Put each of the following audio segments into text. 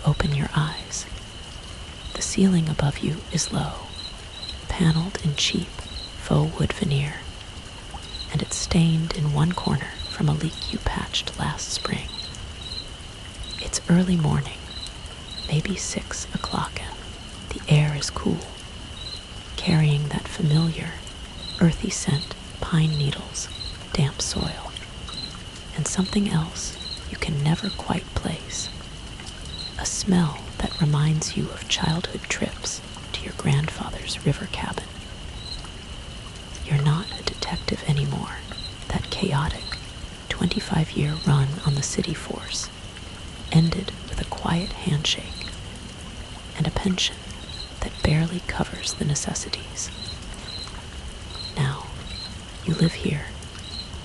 open your eyes. The ceiling above you is low, paneled in cheap faux wood veneer, and it's stained in one corner from a leak you patched last spring. It's early morning, maybe 6 o'clock, and the air is cool, carrying that familiar, earthy scent, pine needles, damp soil, and something else you can never quite place. A smell that reminds you of childhood trips to your grandfather's river cabin. You're not a detective anymore. That chaotic 25-year run on the city force ended with a quiet handshake and a pension that barely covers the necessities. Now, you live here,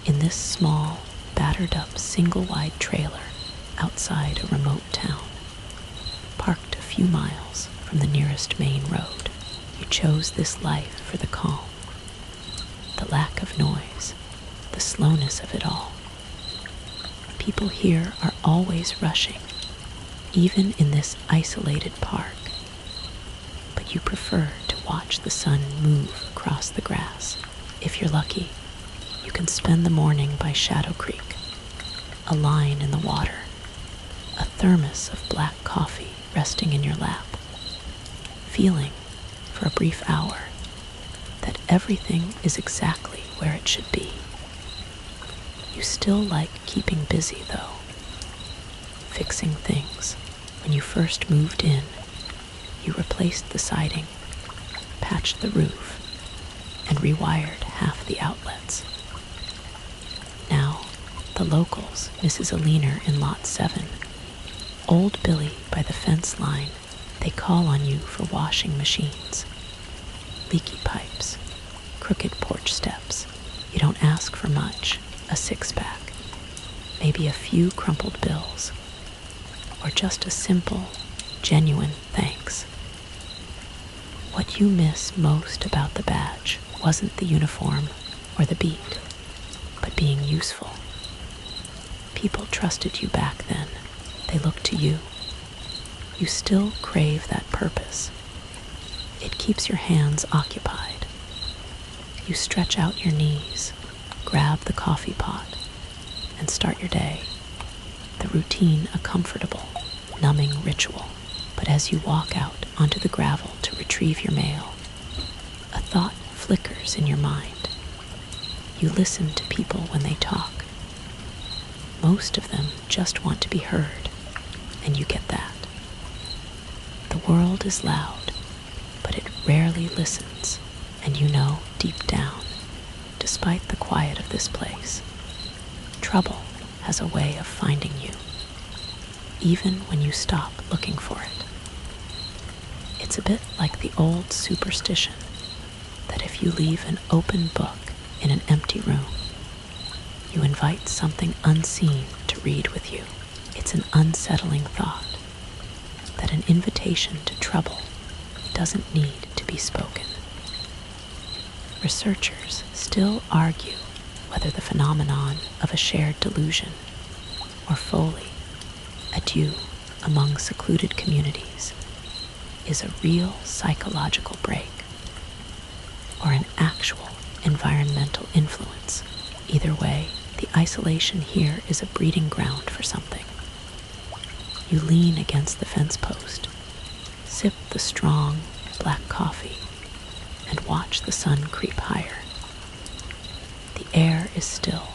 in this small, battered-up, single-wide trailer outside a remote town, parked a few miles from the nearest main road. You chose this life for the calm, the lack of noise, the slowness of it all. People here are always rushing, even in this isolated park. But you prefer to watch the sun move across the grass. If you're lucky, you can spend the morning by Shadow Creek, a line in the water, a thermos of black coffee resting in your lap, feeling, for a brief hour, that everything is exactly where it should be. You still like keeping busy, though, fixing things. When you first moved in, you replaced the siding, patched the roof, and rewired half the outlets. Now, the locals, Mrs. Aliner in Lot 7, Old Billy by the fence line, they call on you for washing machines, leaky pipes, crooked porch steps. You don't ask for much, a six-pack, maybe a few crumpled bills, or just a simple, genuine thanks. What you miss most about the badge wasn't the uniform or the beat, but being useful. People trusted you back then. They look to you. You still crave that purpose. It keeps your hands occupied. You stretch out your knees, grab the coffee pot, and start your day. The routine a comfortable, numbing ritual. But as you walk out onto the gravel to retrieve your mail, a thought flickers in your mind. You listen to people when they talk. Most of them just want to be heard, and you get that. The world is loud, but it rarely listens, and you know deep down, despite the quiet of this place, trouble has a way of finding you, even when you stop looking for it. It's a bit like the old superstition that if you leave an open book in an empty room, you invite something unseen to read with you. It's an unsettling thought that an invitation to trouble doesn't need to be spoken. Researchers still argue whether the phenomenon of a shared delusion, or folly, adieu among secluded communities, is a real psychological break, or an actual environmental influence. Either way, the isolation here is a breeding ground for something. You lean against the fence post, sip the strong, black coffee, and watch the sun creep higher. The air is still,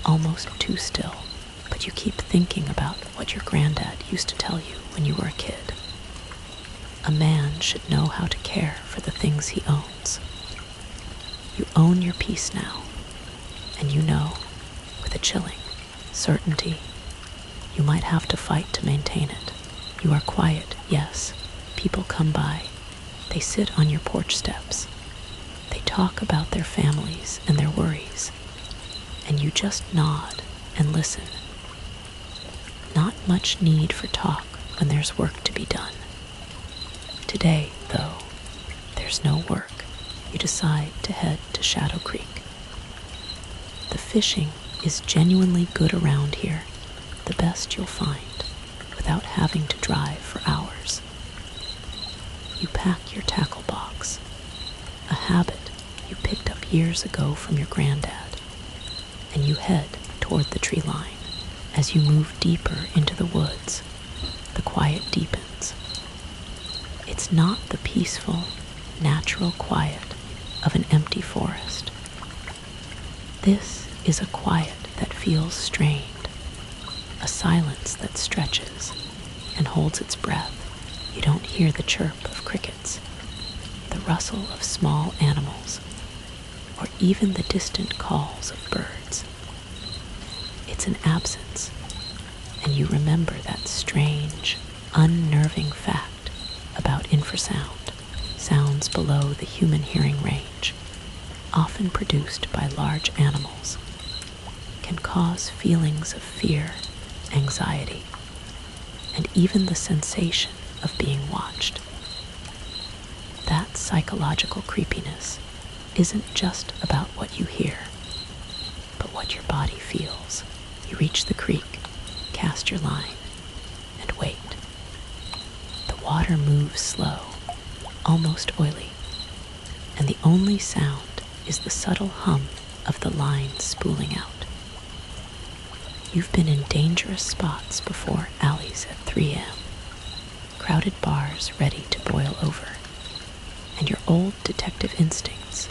almost too still, but you keep thinking about what your granddad used to tell you when you were a kid. A man should know how to care for the things he owns. You own your peace now, and you know, with a chilling certainty, you might have to fight to maintain it. You are quiet, yes. People come by. They sit on your porch steps. They talk about their families and their worries, and you just nod and listen. Not much need for talk when there's work to be done. Today, though, there's no work. You decide to head to Shadow Creek. The fishing is genuinely good around here, the best you'll find, with without having to drive for hours. You pack your tackle box, a habit you picked up years ago from your granddad, and you head toward the tree line. As you move deeper into the woods, the quiet deepens. It's not the peaceful, natural quiet of an empty forest. This is a quiet that feels strained, a silence that stretches and holds its breath. You don't hear the chirp of crickets, the rustle of small animals, or even the distant calls of birds. It's an absence, and you remember that strange, unnerving fact about infrasound, sounds below the human hearing range, often produced by large animals, can cause feelings of fear, anxiety, and even the sensation of being watched. That psychological creepiness isn't just about what you hear, but what your body feels. You reach the creek, cast your line, and wait. The water moves slow, almost oily, and the only sound is the subtle hum of the line spooling out. You've been in dangerous spots before, alleys at 3 a.m., crowded bars ready to boil over, and your old detective instincts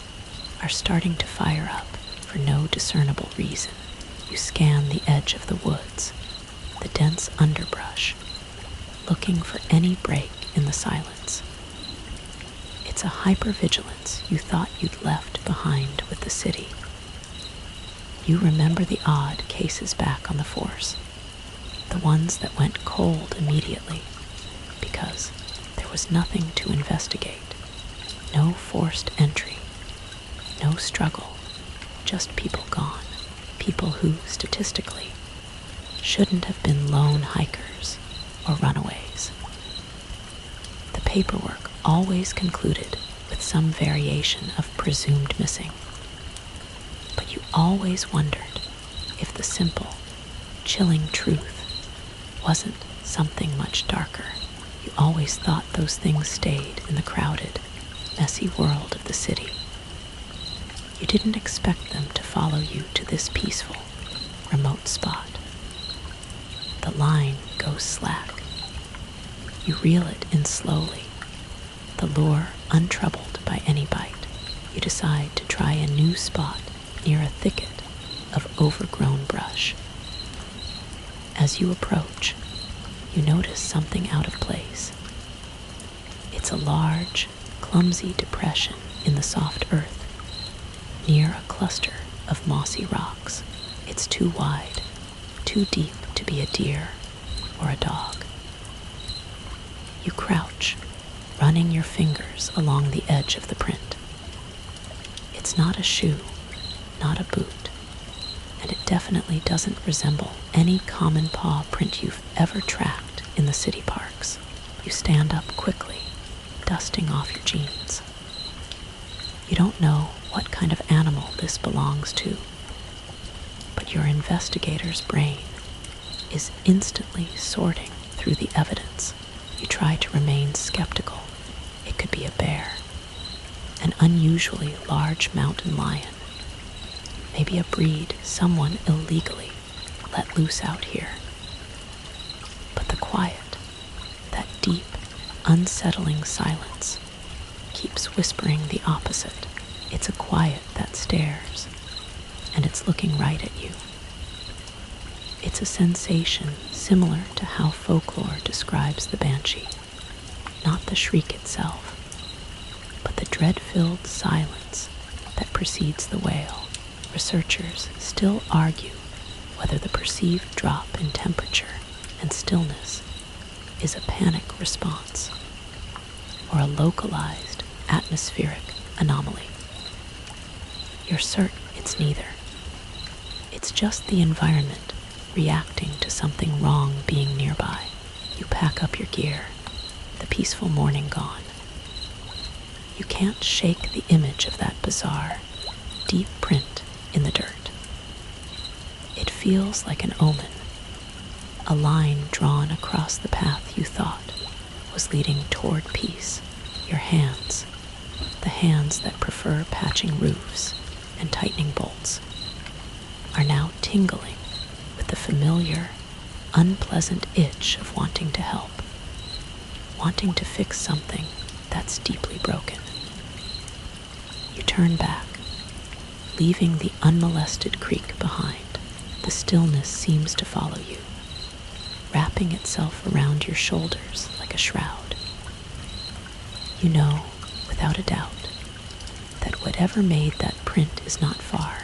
are starting to fire up for no discernible reason. You scan the edge of the woods, the dense underbrush, looking for any break in the silence. It's a hypervigilance you thought you'd left behind with the city. You remember the odd cases back on the force, the ones that went cold immediately because there was nothing to investigate, no forced entry, no struggle, just people gone, people who, statistically, shouldn't have been lone hikers or runaways. The paperwork always concluded with some variation of presumed missing, but you always wondered if the simple, chilling truth wasn't something much darker. You always thought those things stayed in the crowded, messy world of the city. You didn't expect them to follow you to this peaceful, remote spot. The line goes slack. You reel it in slowly, the lure untroubled by any bite. You decide to try a new spot near a thicket of overgrown brush. As you approach, you notice something out of place. It's a large, clumsy depression in the soft earth, near a cluster of mossy rocks. It's too wide, too deep to be a deer or a dog. You crouch, running your fingers along the edge of the print. It's not a shoe, not a boot, and it definitely doesn't resemble any common paw print you've ever tracked in the city parks. You stand up quickly, dusting off your jeans. You don't know what kind of animal this belongs to, but your investigator's brain is instantly sorting through the evidence. You try to remain skeptical. It could be a bear, an unusually large mountain lion, maybe a breed someone illegally let loose out here. But the quiet, that deep, unsettling silence, keeps whispering the opposite. It's a quiet that stares, and it's looking right at you. It's a sensation similar to how folklore describes the banshee, not the shriek itself, but the dread-filled silence that precedes the wail. Researchers still argue whether the perceived drop in temperature and stillness is a panic response or a localized atmospheric anomaly. You're certain it's neither. It's just the environment reacting to something wrong being nearby. You pack up your gear, the peaceful morning gone. You can't shake the image of that bizarre, deep print in the dirt. It feels like an omen, a line drawn across the path you thought was leading toward peace. Your hands, the hands that prefer patching roofs and tightening bolts, are now tingling with the familiar, unpleasant itch of wanting to help, wanting to fix something that's deeply broken. You turn back, leaving the unmolested creek behind. The stillness seems to follow you, wrapping itself around your shoulders like a shroud. You know, without a doubt, that whatever made that print is not far,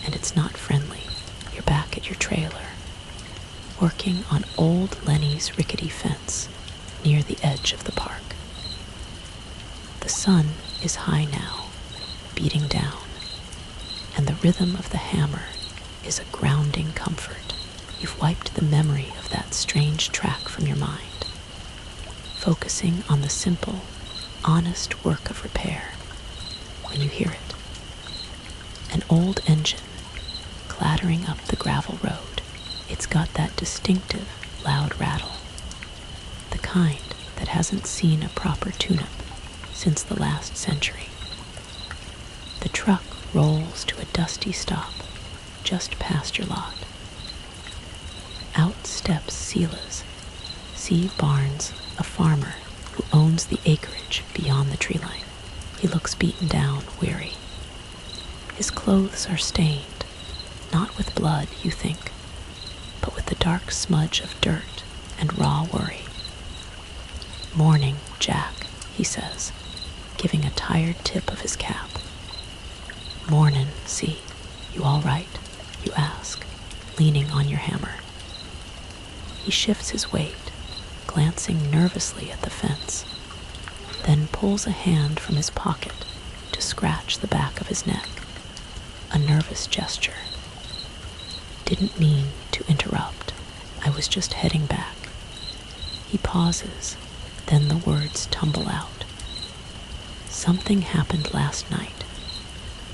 and it's not friendly. You're back at your trailer, working on old Lenny's rickety fence near the edge of the park. The sun is high now, beating down, and the rhythm of the hammer is a grounding comfort. You've wiped the memory of that strange track from your mind, focusing on the simple, honest work of repair. When you hear it, an old engine clattering up the gravel road. It's got that distinctive, loud rattle, the kind that hasn't seen a proper tune-up since the last century. The truck rolls to a dusty stop just past your lot. Out steps Silas, C. Barnes, a farmer who owns the acreage beyond the tree line. He looks beaten down, weary. His clothes are stained, not with blood, you think, but with the dark smudge of dirt and raw worry. "Morning, Jack," he says, giving a tired tip of his cap. "Mornin', C. You all right?" you ask, leaning on your hammer. He shifts his weight, glancing nervously at the fence, then pulls a hand from his pocket to scratch the back of his neck, a nervous gesture. "Didn't mean to interrupt. I was just heading back." He pauses, then the words tumble out. "Something happened last night.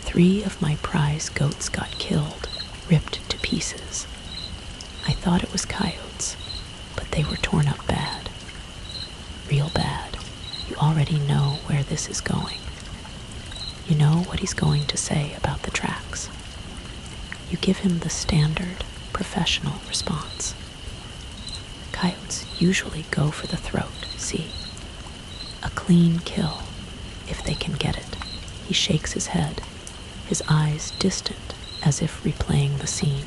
3 of my prize goats got killed, ripped to pieces. I thought it was coyotes, but they were torn up bad. Real bad. You already know where this is going. You know what he's going to say about the tracks. You give him the standard, professional response. Coyotes usually go for the throat, see? A clean kill, if they can get it." He shakes his head, his eyes distant as if replaying the scene.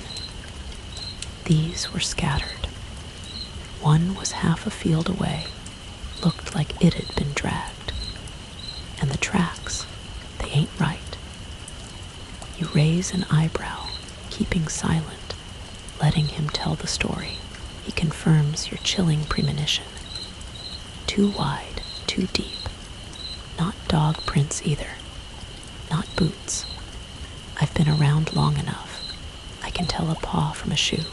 "These were scattered. One was half a field away, looked like it had been dragged. And the tracks, they ain't right." You raise an eyebrow, keeping silent, letting him tell the story. He confirms your chilling premonition. Too wide, too deep. Not dog prints either. Not boots. I've been around long enough. I can tell a paw from a shoe.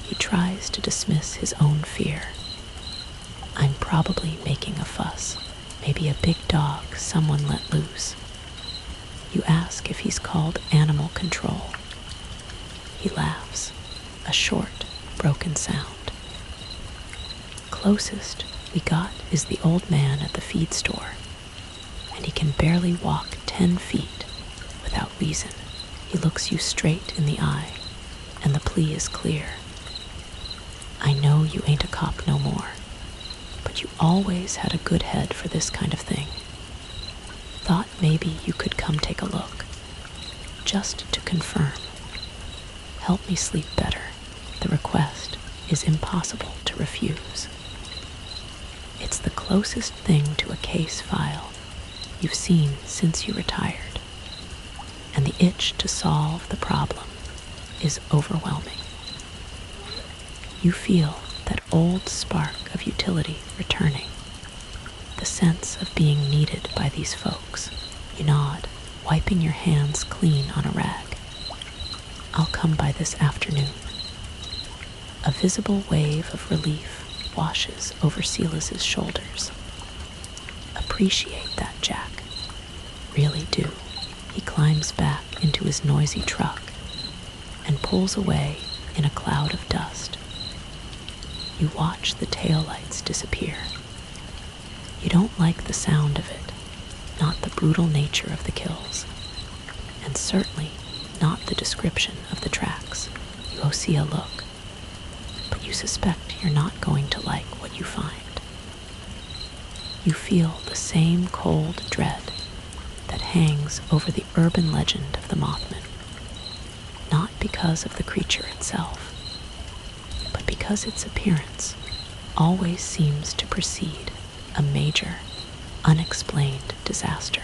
He tries to dismiss his own fear. "I'm probably making a fuss. Maybe a big dog someone let loose." You ask if he's called animal control. He laughs, a short, broken sound. "Closest we got is the old man at the feed store, and he can barely walk 10 feet without reason." He looks you straight in the eye, and the plea is clear. "I know you ain't a cop no more, but you always had a good head for this kind of thing. Thought maybe you could come take a look, just to confirm. Help me sleep better. The request is impossible to refuse." It's the closest thing to a case file you've seen since you retired, and the itch to solve the problem is overwhelming. You feel that old spark of utility returning, the sense of being needed by these folks. You nod, wiping your hands clean on a rag. "I'll come by this afternoon." A visible wave of relief washes over Silas's shoulders. "Appreciate that, Jack. Really do." He climbs back into his noisy truck and pulls away in a cloud of dust. You watch the taillights disappear. You don't like the sound of it, not the brutal nature of the kills, and certainly not the description of the tracks. You owe see a look, but you suspect you're not going to like what you find. You feel the same cold dread that hangs over the urban legend of the Mothman, not because of the creature itself, but because its appearance always seems to precede a major, unexplained disaster.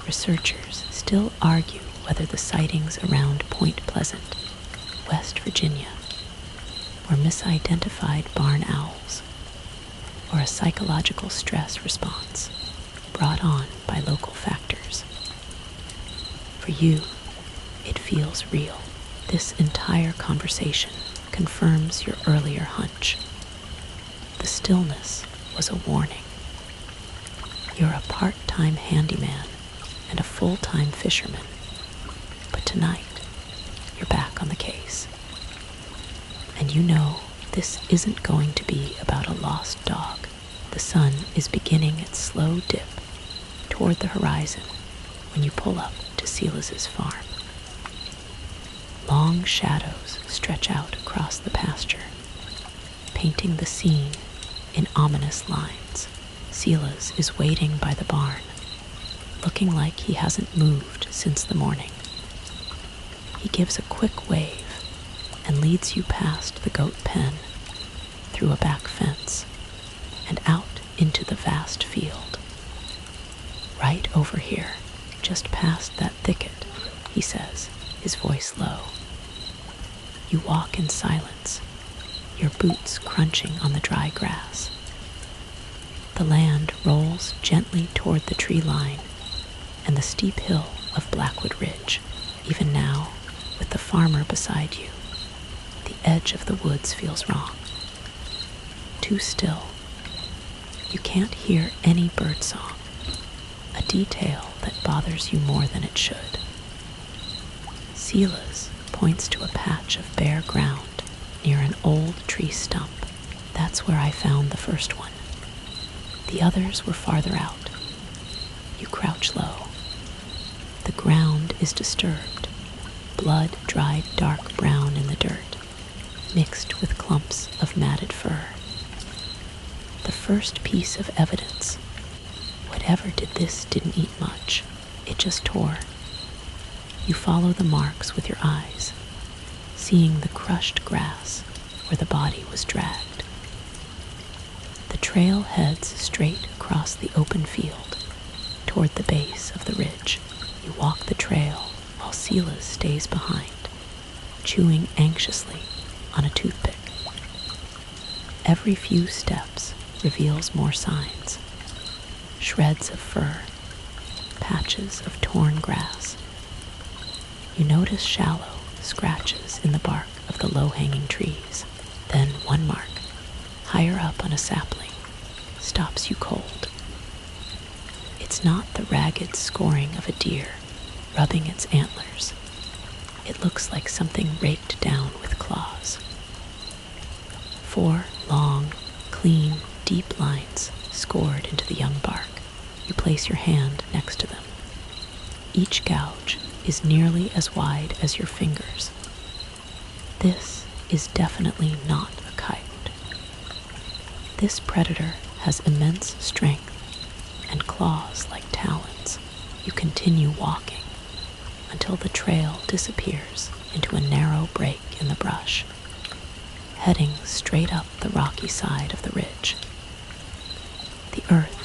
Researchers still argue whether the sightings around Point Pleasant, West Virginia, were misidentified barn owls or a psychological stress response brought on by local factors. For you, it feels real. This entire conversation confirms your earlier hunch. The stillness was a warning. You're a part-time handyman and a full-time fisherman, but tonight you're back on the case. And you know this isn't going to be about a lost dog. The sun is beginning its slow dip toward the horizon when you pull up to Silas's farm. Long shadows stretch out across the pasture, painting the scene in ominous lines. Silas is waiting by the barn, looking like he hasn't moved since the morning. He gives a quick wave and leads you past the goat pen, through a back fence, and out into the vast field. Right over here, just past that thicket, he says, his voice low. You walk in silence, your boots crunching on the dry grass. The land rolls gently toward the tree line and the steep hill of Blackwood Ridge. Even now, with the farmer beside you, the edge of the woods feels wrong. Too still. You can't hear any birdsong, a detail that bothers you more than it should. Silas points to a patch of bare ground near an old tree stump. That's where I found the first one. The others were farther out. You crouch low. The ground is disturbed, blood dried dark brown in the dirt, mixed with clumps of matted fur. The first piece of evidence. Whatever did this didn't eat much. It just tore. You follow the marks with your eyes, seeing the crushed grass where the body was dragged. The trail heads straight across the open field toward the base of the ridge. You walk the trail while Silas stays behind, chewing anxiously on a toothpick. Every few steps reveals more signs. Shreds of fur, patches of torn grass. You notice shallow scratches in the bark of the low-hanging trees. Then one mark, higher up on a sapling, stops you cold. It's not the ragged scoring of a deer rubbing its antlers. It looks like something raked down with claws. 4 long, clean, deep lines scored into the young bark. You place your hand next to them. Each gouge is nearly as wide as your fingers. This is definitely not a coyote. This predator has immense strength and claws like talons. You continue walking until the trail disappears into a narrow break in the brush, heading straight up the rocky side of the ridge. The earth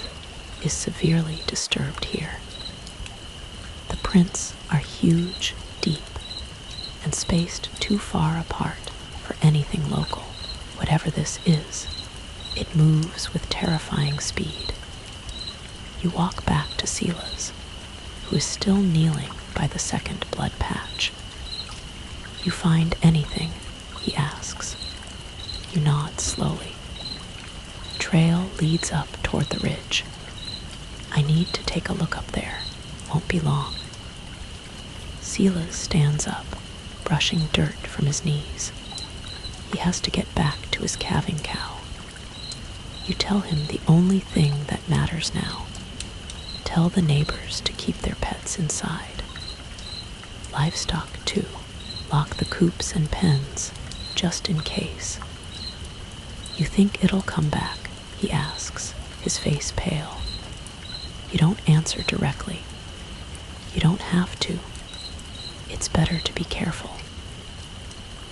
is severely disturbed here. The prints are huge, deep, and spaced too far apart for anything local. Whatever this is, it moves with terrifying speed. You walk back to Silas, who is still kneeling by the second blood patch. You find anything? He asks. You nod slowly. The trail leads up toward the ridge. I need to take a look up there. Won't be long. Silas stands up, brushing dirt from his knees. He has to get back to his calving cow. You tell him the only thing that matters now. Tell the neighbors to keep their pets inside. Livestock, too. Lock the coops and pens, just in case. You think it'll come back, he asks, his face pale. You don't answer directly. You don't have to. It's better to be careful.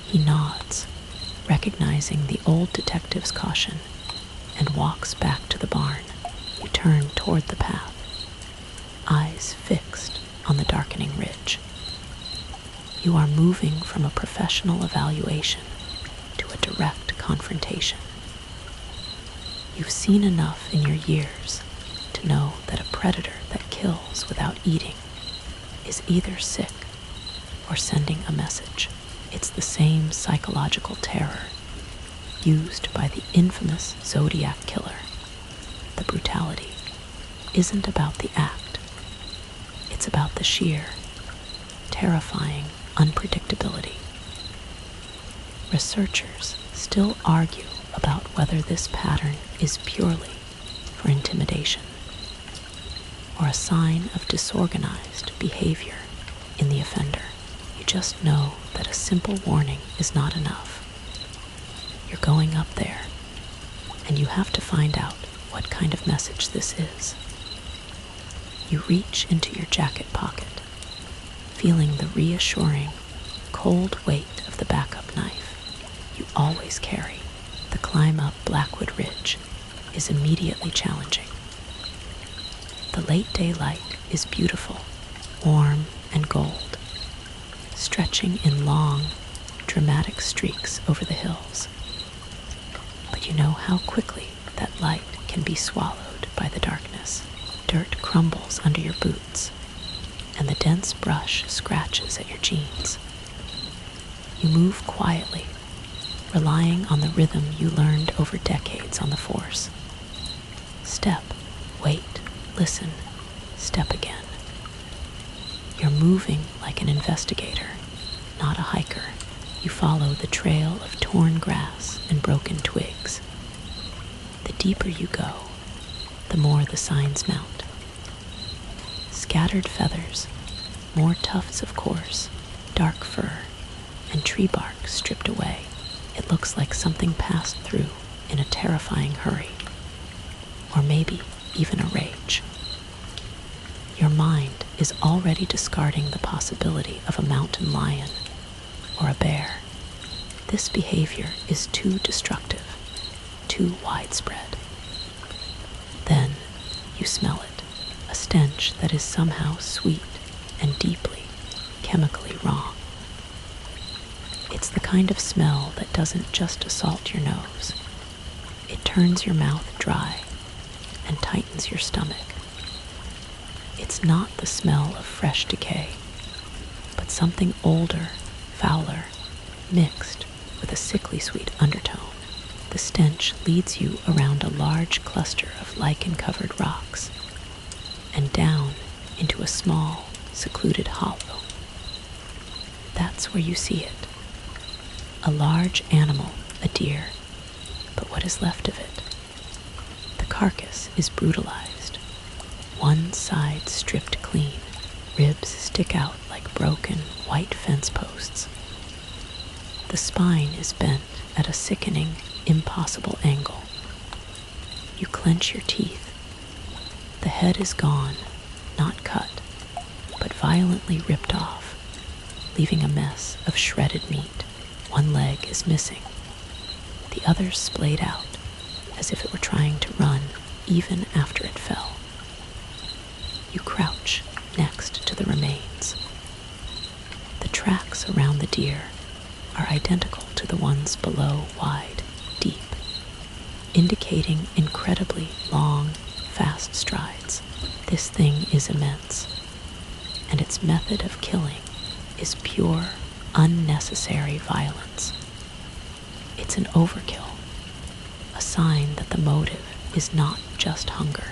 He nods, recognizing the old detective's caution, and walks back to the barn. You turn toward the path, eyes fixed on the darkening ridge. You are moving from a professional evaluation to a direct confrontation. You've seen enough in your years to know that a predator that kills without eating is either sick or sending a message. It's the same psychological terror used by the infamous Zodiac killer. The brutality isn't about the act. It's about the sheer, terrifying unpredictability. Researchers still argue about whether this pattern is purely for intimidation or a sign of disorganized behavior in the offender. You just know that a simple warning is not enough. You're going up there, and you have to find out what kind of message this is. You reach into your jacket pocket, feeling the reassuring, cold weight of the backup knife you always carry. The climb up Blackwood Ridge is immediately challenging. The late daylight is beautiful, warm and gold, stretching in long, dramatic streaks over the hills. But you know how quickly that light can be swallowed by the darkness. Dirt crumbles under your boots, and the dense brush scratches at your jeans. You move quietly, relying on the rhythm you learned over decades on the force. Step, wait, listen, step again. You're moving like an investigator, not a hiker. You follow the trail of torn grass and broken twigs. The deeper you go, the more the signs mount. Scattered feathers, more tufts of coarse, dark fur, and tree bark stripped away. It looks like something passed through in a terrifying hurry, or maybe even a rage. Your mind is already discarding the possibility of a mountain lion or a bear. This behavior is too destructive, too widespread. Then you smell it, a stench that is somehow sweet and deeply, chemically wrong. It's the kind of smell that doesn't just assault your nose. It turns your mouth dry and tightens your stomach. It's not the smell of fresh decay, but something older, fouler, mixed with a sickly sweet undertone. The stench leads you around a large cluster of lichen-covered rocks and down into a small, secluded hollow. That's where you see it. A large animal, a deer, but what is left of it? The carcass is brutalized, one side stripped clean. Ribs stick out like broken white fence posts. The spine is bent at a sickening, impossible angle. You clench your teeth. The head is gone, not cut, but violently ripped off, leaving a mess of shredded meat. One leg is missing, the other splayed out, as if it were trying to run even after it fell. You crouch next to the remains. The tracks around the deer are identical to the ones below, wide, deep, indicating incredibly long, fast strides. This thing is immense, and its method of killing is pure, unnecessary violence. It's an overkill, a sign that the motive is not just hunger.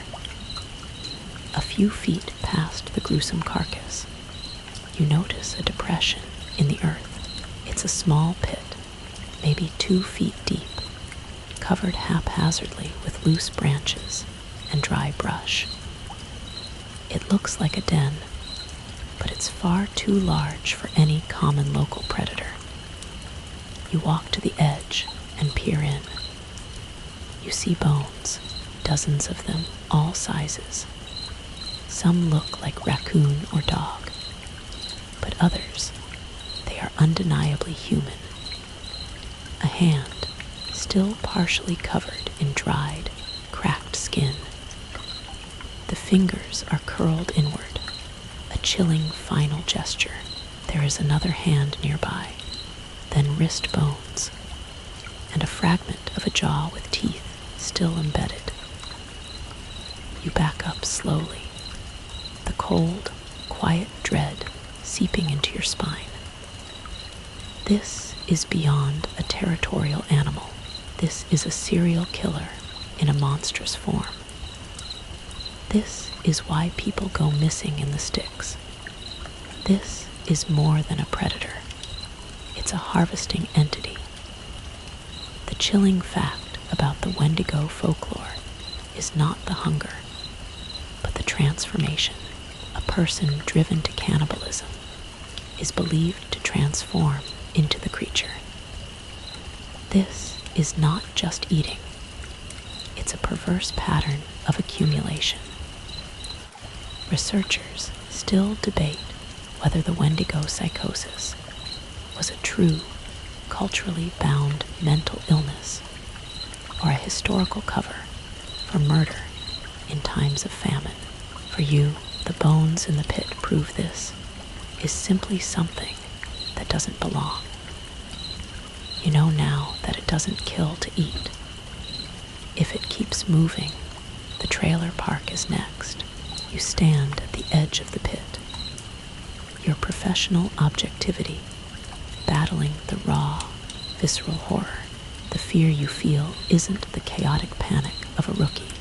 A few feet past the gruesome carcass, you notice a depression in the earth. It's a small pit, maybe 2 feet deep, covered haphazardly with loose branches and dry brush. It looks like a den, but it's far too large for any common local predator. You walk to the edge and peer in. You see bones, dozens of them, all sizes. Some look like raccoon or dog, but others, they are undeniably human. A hand, still partially covered in dried, cracked skin. The fingers are curled inward, a chilling final gesture. There is another hand nearby, then wrist bones, and a fragment of a jaw with teeth still embedded. You back up slowly, the cold, quiet dread seeping into your spine. This is beyond a territorial animal. This is a serial killer in a monstrous form. This is why people go missing in the sticks. This is more than a predator. It's a harvesting entity. The chilling fact about the Wendigo folklore is not the hunger, but the transformation. A person driven to cannibalism is believed to transform into the creature. This is not just eating. It's a perverse pattern of accumulation. Researchers still debate whether the Wendigo psychosis was a true, culturally bound mental illness or a historical cover for murder in times of famine. For you, the bones in the pit prove this is simply something that doesn't belong. You know now that it doesn't kill to eat. If it keeps moving, the trailer park is next. You stand at the edge of the pit, your professional objectivity battling the raw, visceral horror. The fear you feel isn't the chaotic panic of a rookie.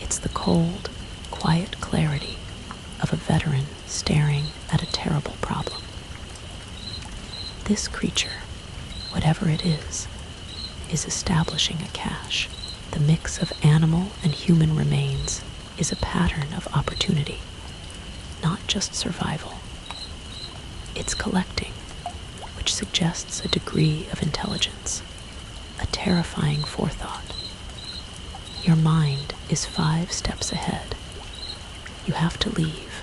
It's the cold, quiet clarity of a veteran staring at a terrible problem. This creature, whatever it is establishing a cache. The mix of animal and human remains is a pattern of opportunity, not just survival. It's collecting, which suggests a degree of intelligence, a terrifying forethought. Your mind is 5 steps ahead. You have to leave.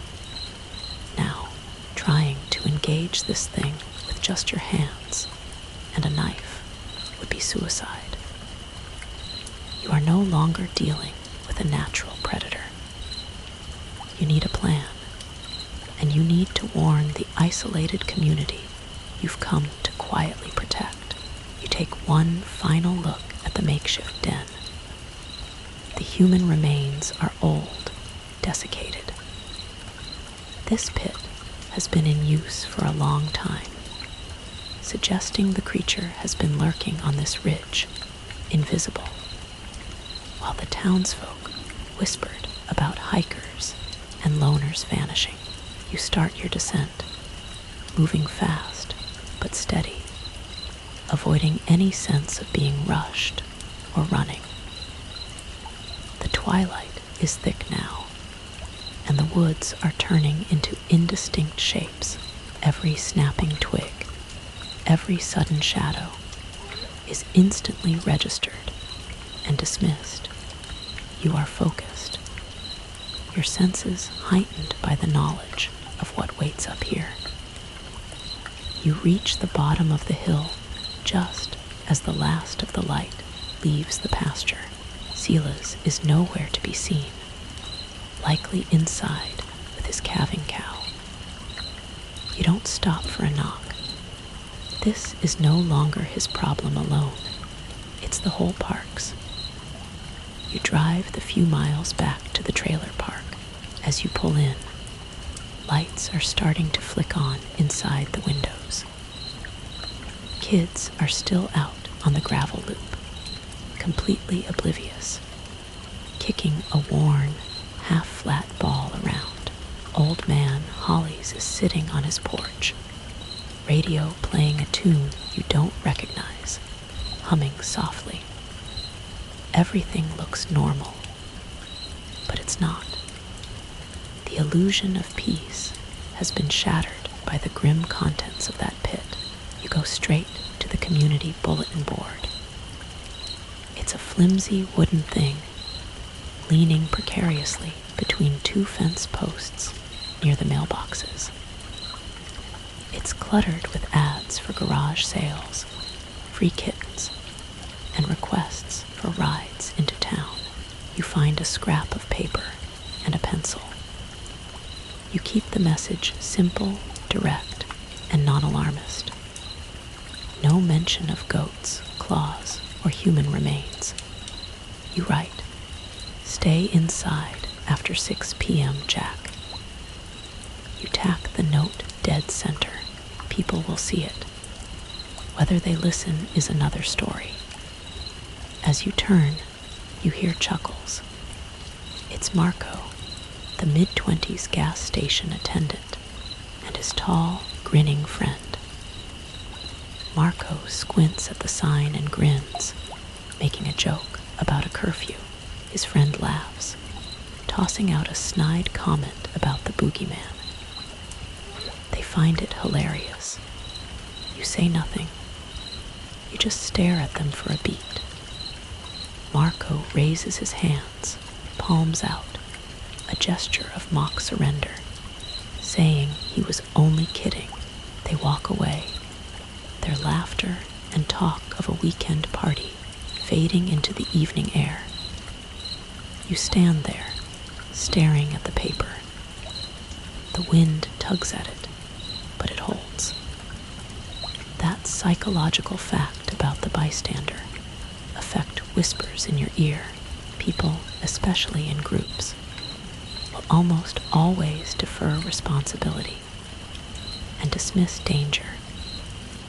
Now, trying to engage this thing with just your hands and a knife would be suicide. You are no longer dealing with a natural predator. You need a plan, and you need to warn the isolated community you've come to quietly protect. You take one final look at the makeshift den. The human remains are old, desiccated. This pit has been in use for a long time, suggesting the creature has been lurking on this ridge, invisible, while the townsfolk whispered about hikers and loners vanishing. You start your descent, moving fast but steady, avoiding any sense of being rushed or running. The twilight is thick now, and the woods are turning into indistinct shapes. Every snapping twig, every sudden shadow is instantly registered and dismissed. You are focused, your senses heightened by the knowledge of what waits up here. You reach the bottom of the hill just as the last of the light leaves the pasture. Silas is nowhere to be seen, likely inside with his calving cow. You don't stop for a knock. This is no longer his problem alone. It's the whole park's. You drive the few miles back to the trailer park. As you pull in, lights are starting to flick on inside the windows. Kids are still out on the gravel loop, completely oblivious, kicking a worn, half-flat ball around. Old man Hollies is sitting on his porch, radio playing a tune you don't recognize, humming softly. Everything looks normal, but it's not. The illusion of peace has been shattered by the grim contents of that pit. You go straight to the community bulletin board. It's a flimsy wooden thing, leaning precariously between two fence posts near the mailboxes. It's cluttered with ads for garage sales, free kittens, and requests for rides into town. You find a scrap of paper and a pencil. You keep the message simple, direct, and non-alarmist. No mention of goats, claws, or human remains. You write, "Stay inside after 6 p.m. Jack." You tack the note dead center. People will see it. Whether they listen is another story. As you turn, you hear chuckles. It's Marco, the mid-20s gas station attendant, and his tall, grinning friend. Marco squints at the sign and grins, making a joke about a curfew. His friend laughs, tossing out a snide comment about the boogeyman. They find it hilarious. You say nothing. You just stare at them for a beat. Marco raises his hands, palms out, a gesture of mock surrender, saying he was only kidding. They walk away, their laughter and talk of a weekend party fading into the evening air. You stand there, staring at the paper. The wind tugs at it, but it holds. That psychological fact about the bystander effect whispers in your ear. People, especially in groups, will almost always defer responsibility and dismiss danger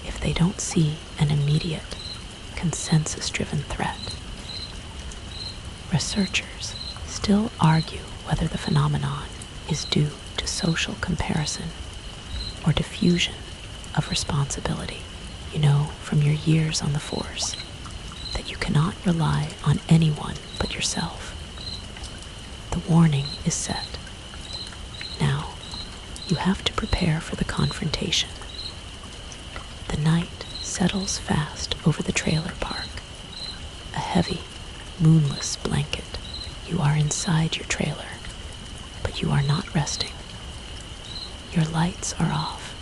if they don't see an immediate, consensus-driven threat. Researchers still argue whether the phenomenon is due to social comparison or diffusion of responsibility. You know from your years on the force that you cannot rely on anyone but yourself. The warning is set. Now, you have to prepare for the confrontation. The night settles fast over the trailer park. A heavy, moonless blanket. You are inside your trailer, but you are not resting. Your lights are off,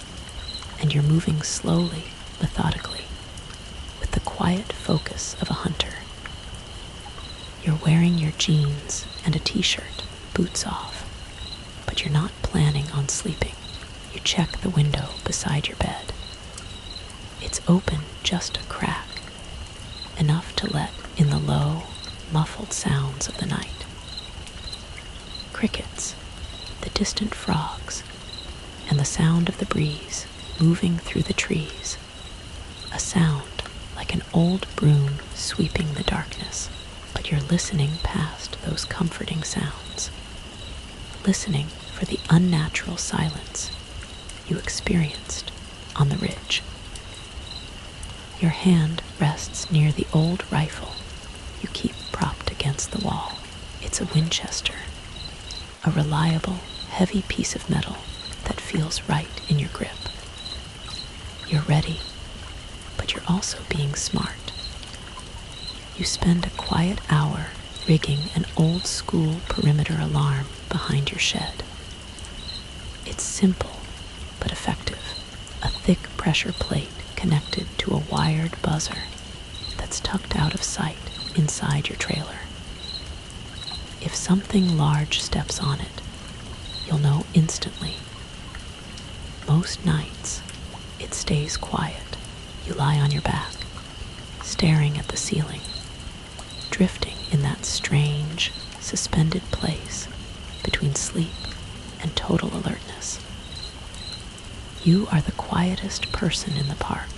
and you're moving slowly, methodically, with the quiet focus of a hunter. You're wearing your jeans and a t-shirt, boots off, but you're not planning on sleeping. You check the window beside your bed. It's open just a crack, enough to let in the low, muffled sounds of the night. Crickets, the distant frogs, and the sound of the breeze moving through the trees. A sound like an old broom sweeping the darkness, but you're listening past those comforting sounds, listening for the unnatural silence you experienced on the ridge. Your hand rests near the old rifle you keep propped against the wall. It's a Winchester, a reliable, heavy piece of metal that feels right in your grip. You're ready, but you're also being smart. You spend a quiet hour rigging an old-school perimeter alarm behind your shed. It's simple, but effective. A thick pressure plate connected to a wired buzzer that's tucked out of sight inside your trailer. If something large steps on it, you'll know instantly. Most nights, it stays quiet. You lie on your back, staring at the ceiling, drifting in that strange, suspended place between sleep and total alertness. You are the quietest person in the park,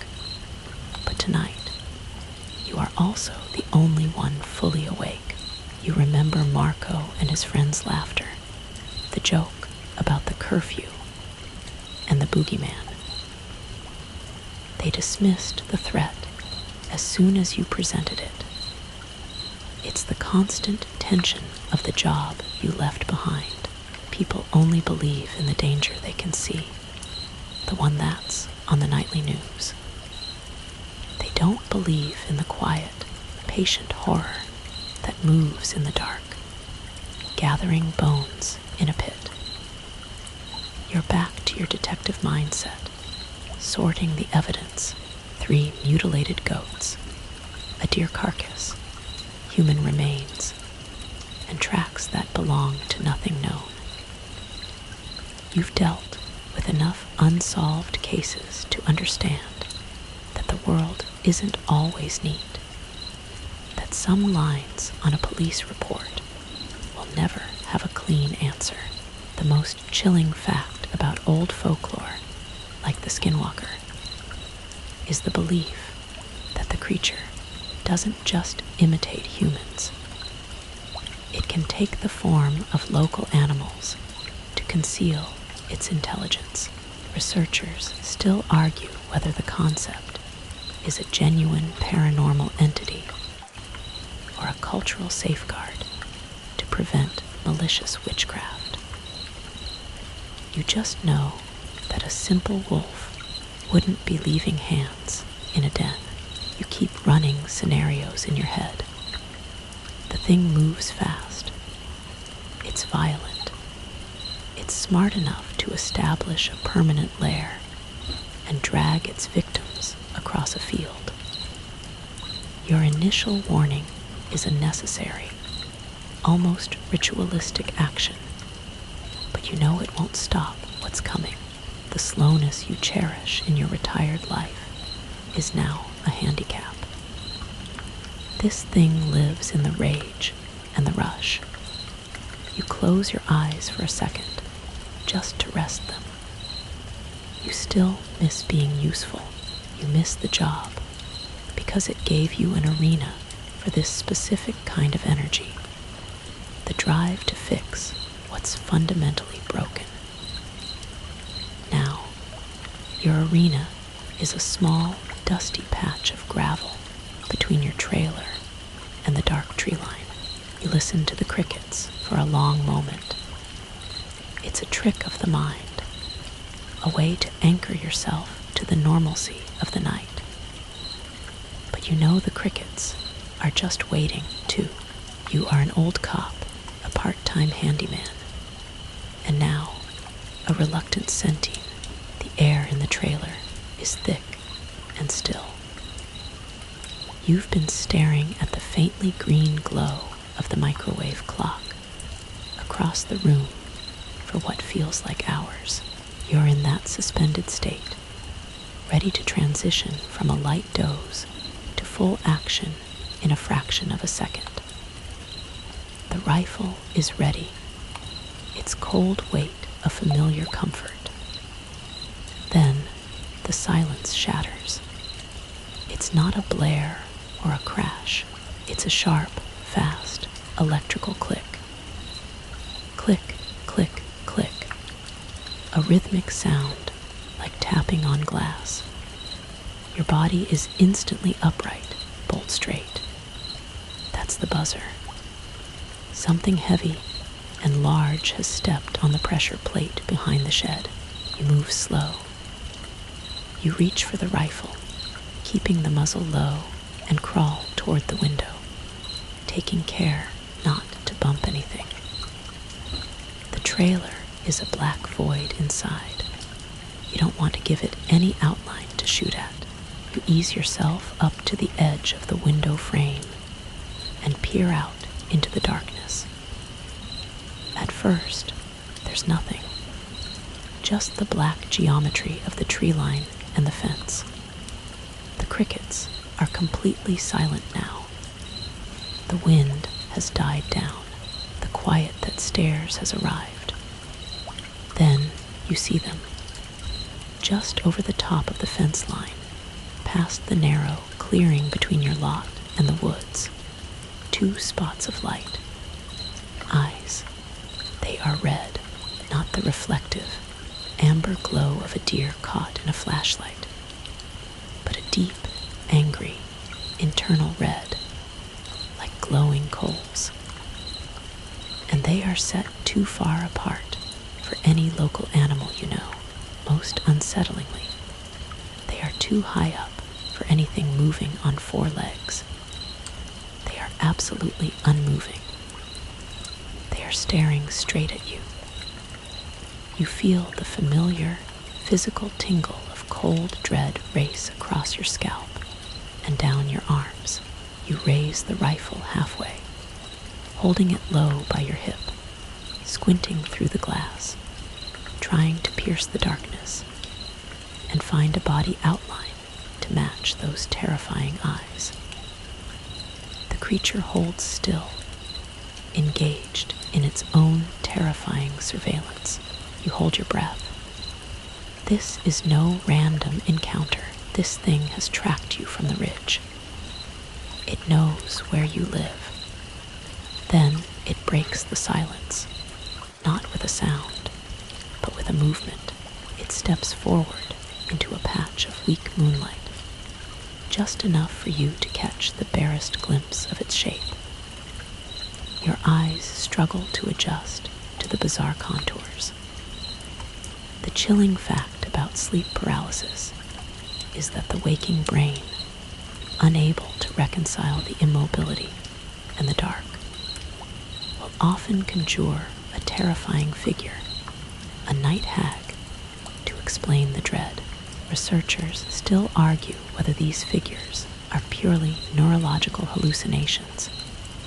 but tonight, you are also the only one fully awake. You remember Marco and his friend's laughter, the joke about the curfew, and the boogeyman. They dismissed the threat as soon as you presented it. It's the constant tension of the job you left behind. People only believe in the danger they can see, the one that's on the nightly news. They don't believe in the quiet, patient horror that moves in the dark, gathering bones in a pit. You're back to your detective mindset, sorting the evidence: 3 mutilated goats, a deer carcass, human remains, and tracks that belong to nothing known. You've dealt with enough unsolved cases to understand that the world isn't always neat, that some lines on a police report will never have a clean answer. The most chilling fact about old folklore, like the skinwalker, is the belief that the creature doesn't just imitate humans. It can take the form of local animals to conceal its intelligence. Researchers still argue whether the concept is a genuine paranormal entity or a cultural safeguard to prevent malicious witchcraft. You just know that a simple wolf wouldn't be leaving hands in a den. You keep running scenarios in your head. The thing moves fast. It's violent. It's smart enough to establish a permanent lair and drag its victims across a field. Your initial warning is a necessary, almost ritualistic action, but you know it won't stop what's coming. The slowness you cherish in your retired life is now a handicap. This thing lives in the rage and the rush. You close your eyes for a second, just to rest them. You still miss being useful. You miss the job, because it gave you an arena for this specific kind of energy, the drive to fix what's fundamentally broken. Now, your arena is a small, dusty patch of gravel between your trailer and the dark tree line. You listen to the crickets for a long moment. It's a trick of the mind, a way to anchor yourself to the normalcy of the night. But you know the crickets are just waiting too. You are an old cop, a part-time handyman, and now a reluctant sentient. The air in the trailer is thick and still. You've been staring at the faintly green glow of the microwave clock across the room for what feels like hours. You're in that suspended state, ready to transition from a light doze to full action in a fraction of a second. The rifle is ready, its cold weight a familiar comfort. Then the silence shatters. It's not a blare or a crash. It's a sharp, fast, electrical click. Click, click, click. A rhythmic sound like tapping on glass. Your body is instantly upright, bolt straight. That's the buzzer. Something heavy and large has stepped on the pressure plate behind the shed. You move slow. You reach for the rifle, keeping the muzzle low, and crawl toward the window, taking care not to bump anything. The trailer is a black void inside. You don't want to give it any outline to shoot at. You ease yourself up to the edge of the window frame and peer out into the darkness. At first, there's nothing. Just the black geometry of the tree line and the fence. The crickets are completely silent now. The wind has died down. The quiet that stares has arrived. Then you see them, just over the top of the fence line, past the narrow clearing between your lot and the woods. 2 spots of light. Eyes. They are red, not the reflective, amber glow of a deer caught in a flashlight. deep, angry, internal red, like glowing coals. And they are set too far apart for any local animal you know. Most unsettlingly, they are too high up for anything moving on four legs. They are absolutely unmoving. They are staring straight at you. You feel the familiar, physical tingle of cold dread race across your scalp and down your arms. You raise the rifle halfway, holding it low by your hip, squinting through the glass, trying to pierce the darkness and find a body outline to match those terrifying eyes. The creature holds still, engaged in its own terrifying surveillance. You hold your breath. This is no random encounter. This thing has tracked you from the ridge. It knows where you live. Then it breaks the silence, not with a sound, but with a movement. It steps forward into a patch of weak moonlight, just enough for you to catch the barest glimpse of its shape. Your eyes struggle to adjust to the bizarre contours. The chilling fact about sleep paralysis is that the waking brain, unable to reconcile the immobility and the dark, will often conjure a terrifying figure, a night hag, to explain the dread. Researchers still argue whether these figures are purely neurological hallucinations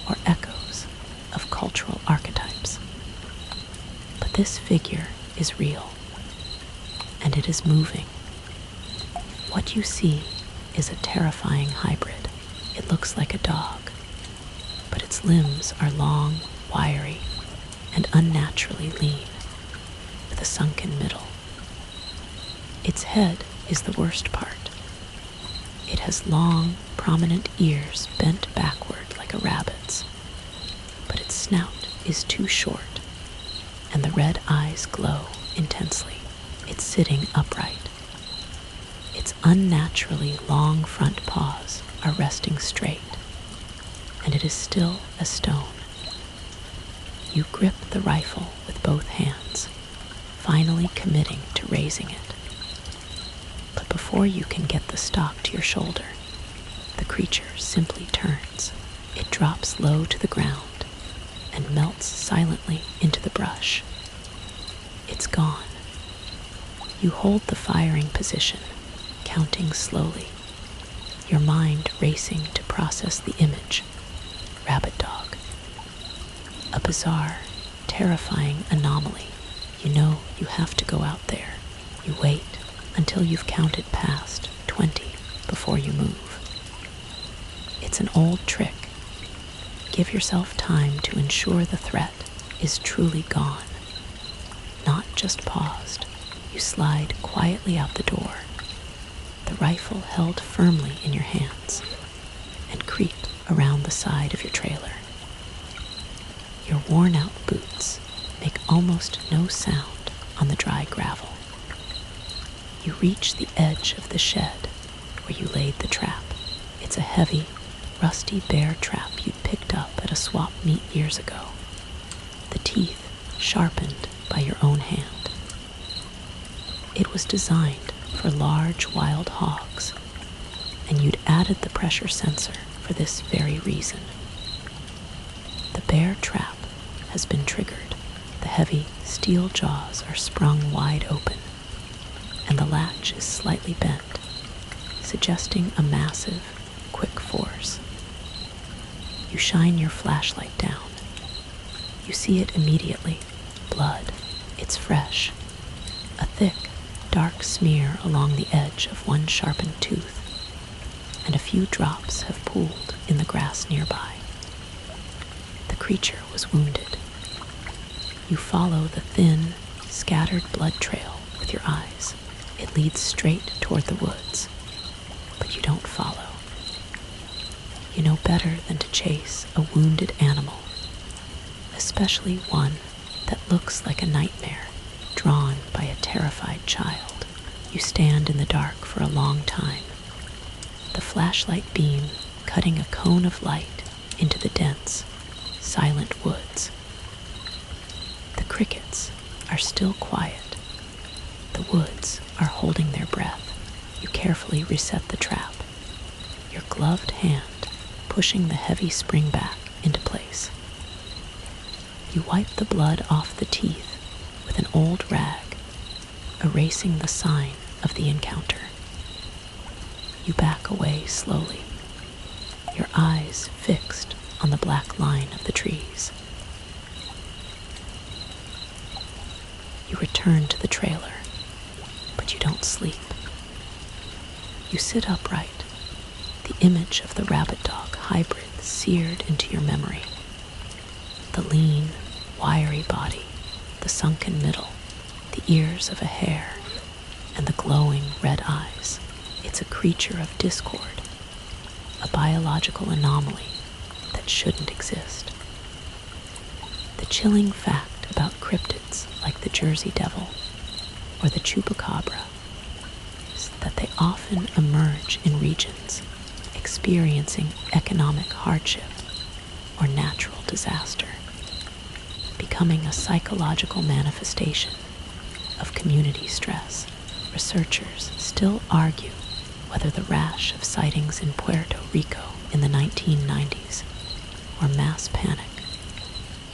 or echoes of cultural archetypes. But this figure is real, and it is moving. What you see is a terrifying hybrid. It looks like a dog, but its limbs are long, wiry, and unnaturally lean, with a sunken middle. Its head is the worst part. It has long, prominent ears bent backward like a rabbit's, but its snout is too short, and the red eyes glow intensely. It's sitting upright. Its unnaturally long front paws are resting straight, and it is still as stone. You grip the rifle with both hands, finally committing to raising it. But before you can get the stock to your shoulder, the creature simply turns. It drops low to the ground and melts silently into the brush. It's gone. You hold the firing position, counting slowly, your mind racing to process the image. Rabbit dog. A bizarre, terrifying anomaly. You know you have to go out there. You wait until you've counted past 20 before you move. It's an old trick. Give yourself time to ensure the threat is truly gone, not just paused. You slide quietly out the door, the rifle held firmly in your hands, and creep around the side of your trailer. Your worn-out boots make almost no sound on the dry gravel. You reach the edge of the shed where you laid the trap. It's a heavy, rusty bear trap you'd picked up at a swap meet years ago, the teeth sharpened by your own hand. It was designed for large wild hogs, and you'd added the pressure sensor for this very reason. The bear trap has been triggered. The heavy steel jaws are sprung wide open, and the latch is slightly bent, suggesting a massive, quick force. You shine your flashlight down. You see it immediately. Blood. It's fresh. A thick, dark smear along the edge of one sharpened tooth, and a few drops have pooled in the grass nearby. The creature was wounded. You follow the thin, scattered blood trail with your eyes. It leads straight toward the woods, but you don't follow. You know better than to chase a wounded animal, especially one that looks like a nightmare drawn by a terrified child. You stand in the dark for a long time, the flashlight beam cutting a cone of light into the dense, silent woods. The crickets are still quiet. The woods are holding their breath. You carefully reset the trap, your gloved hand pushing the heavy spring back into place. You wipe the blood off the teeth with an old rag, erasing the sign of the encounter. You back away slowly, your eyes fixed on the black line of the trees. You return to the trailer, but you don't sleep. You sit upright, the image of the rabbit dog hybrid seared into your memory. The lean, wiry body, the sunken middle, the ears of a hare, and the glowing red eyes. It's a creature of discord, a biological anomaly that shouldn't exist. The chilling fact about cryptids like the Jersey Devil or the chupacabra is that they often emerge in regions experiencing economic hardship or natural disaster, becoming a psychological manifestation of community stress. Researchers still argue whether the rash of sightings in Puerto Rico in the 1990s were mass panic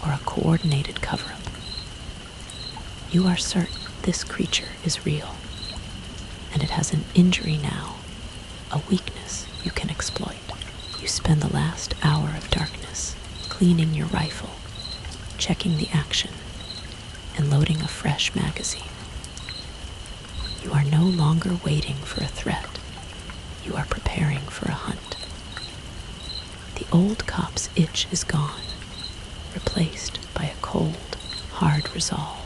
or a coordinated cover-up. You are certain this creature is real, and it has an injury now, a weakness you can exploit. You spend the last hour of darkness cleaning your rifle, checking the action, and loading a fresh magazine. You are no longer waiting for a threat. You are preparing for a hunt. The old cop's itch is gone, replaced by a cold, hard resolve.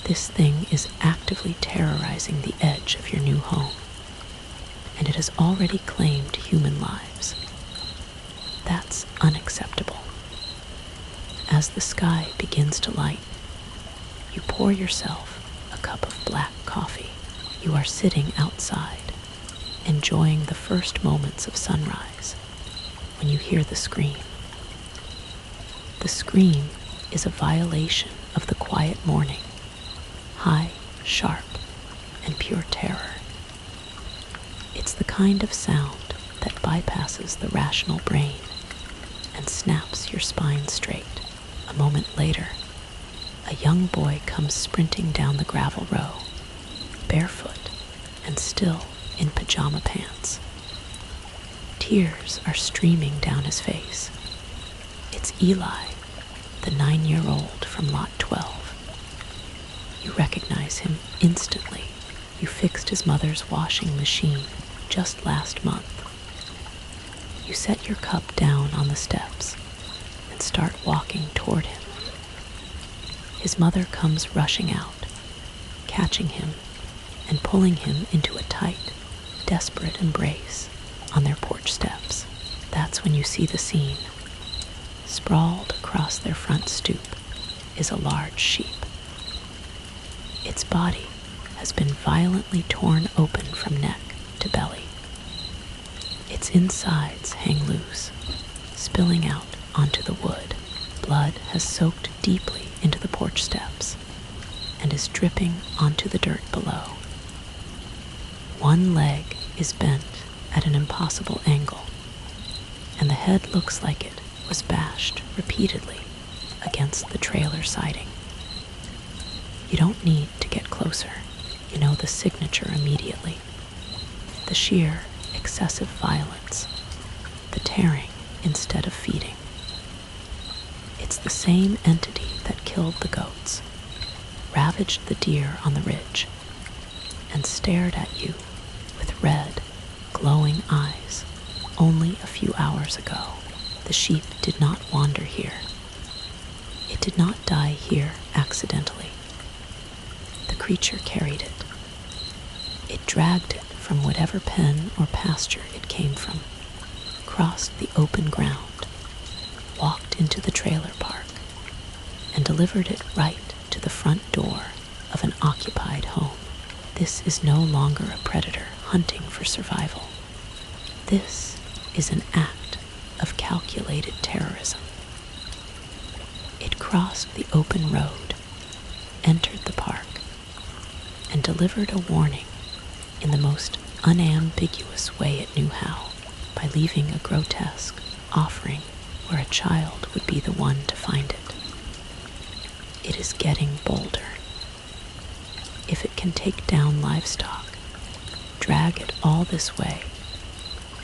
This thing is actively terrorizing the edge of your new home, and it has already claimed human lives. That's unacceptable. As the sky begins to light, you pour yourself a cup of black coffee. You are sitting outside, enjoying the first moments of sunrise, when you hear the scream. The scream is a violation of the quiet morning, high, sharp, and pure terror. It's the kind of sound that bypasses the rational brain and snaps your spine straight. A moment later, a young boy comes sprinting down the gravel row, barefoot and still in pajama pants. Tears are streaming down his face. It's Eli, the 9-year-old from Lot 12. You recognize him instantly. You fixed his mother's washing machine just last month. You set your cup down on the steps and start walking toward him. His mother comes rushing out, catching him and pulling him into a tight, desperate embrace on their porch steps. That's when you see the scene. Sprawled across their front stoop is a large sheep. Its body has been violently torn open from neck to belly. Its insides hang loose, spilling out onto the wood. Blood has soaked deeply into the porch steps and is dripping onto the dirt below. One leg is bent at an impossible angle, and the head looks like it was bashed repeatedly against the trailer siding. You don't need to get closer. You know the signature immediately. The sheer, excessive violence, the tearing instead of feeding. It's the same entity that killed the goats, ravaged the deer on the ridge, and stared at you with red, glowing eyes only a few hours ago. The sheep did not wander here. It did not die here accidentally. The creature carried it. It dragged it from whatever pen or pasture it came from, crossed the open ground, walked into the trailer park, and delivered it right to the front door of an occupied home. This is no longer a predator hunting for survival. This is an act of calculated terrorism. It crossed the open road, entered the park, and delivered a warning in the most unambiguous way it knew how, by leaving a grotesque offering where a child would be the one to find it. It is getting bolder. If it can take down livestock, drag it all this way,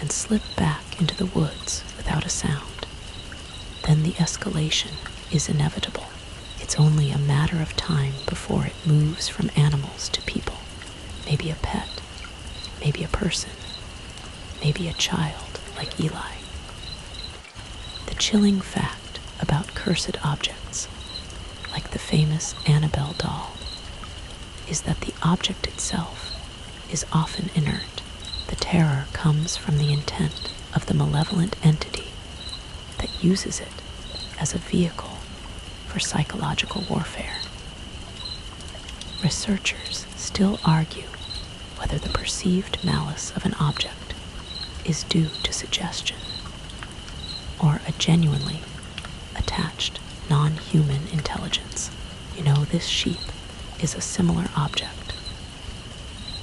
and slip back into the woods without a sound, then the escalation is inevitable. It's only a matter of time before it moves from animals to people, maybe a pet, maybe a person, maybe a child like Eli. The chilling fact about cursed objects, like the famous Annabelle doll, is that the object itself is often inert. The terror comes from the intent of the malevolent entity that uses it as a vehicle for psychological warfare. Researchers still argue whether the perceived malice of an object is due to suggestion or a genuinely attached non-human intelligence. You know, this sheep is a similar object,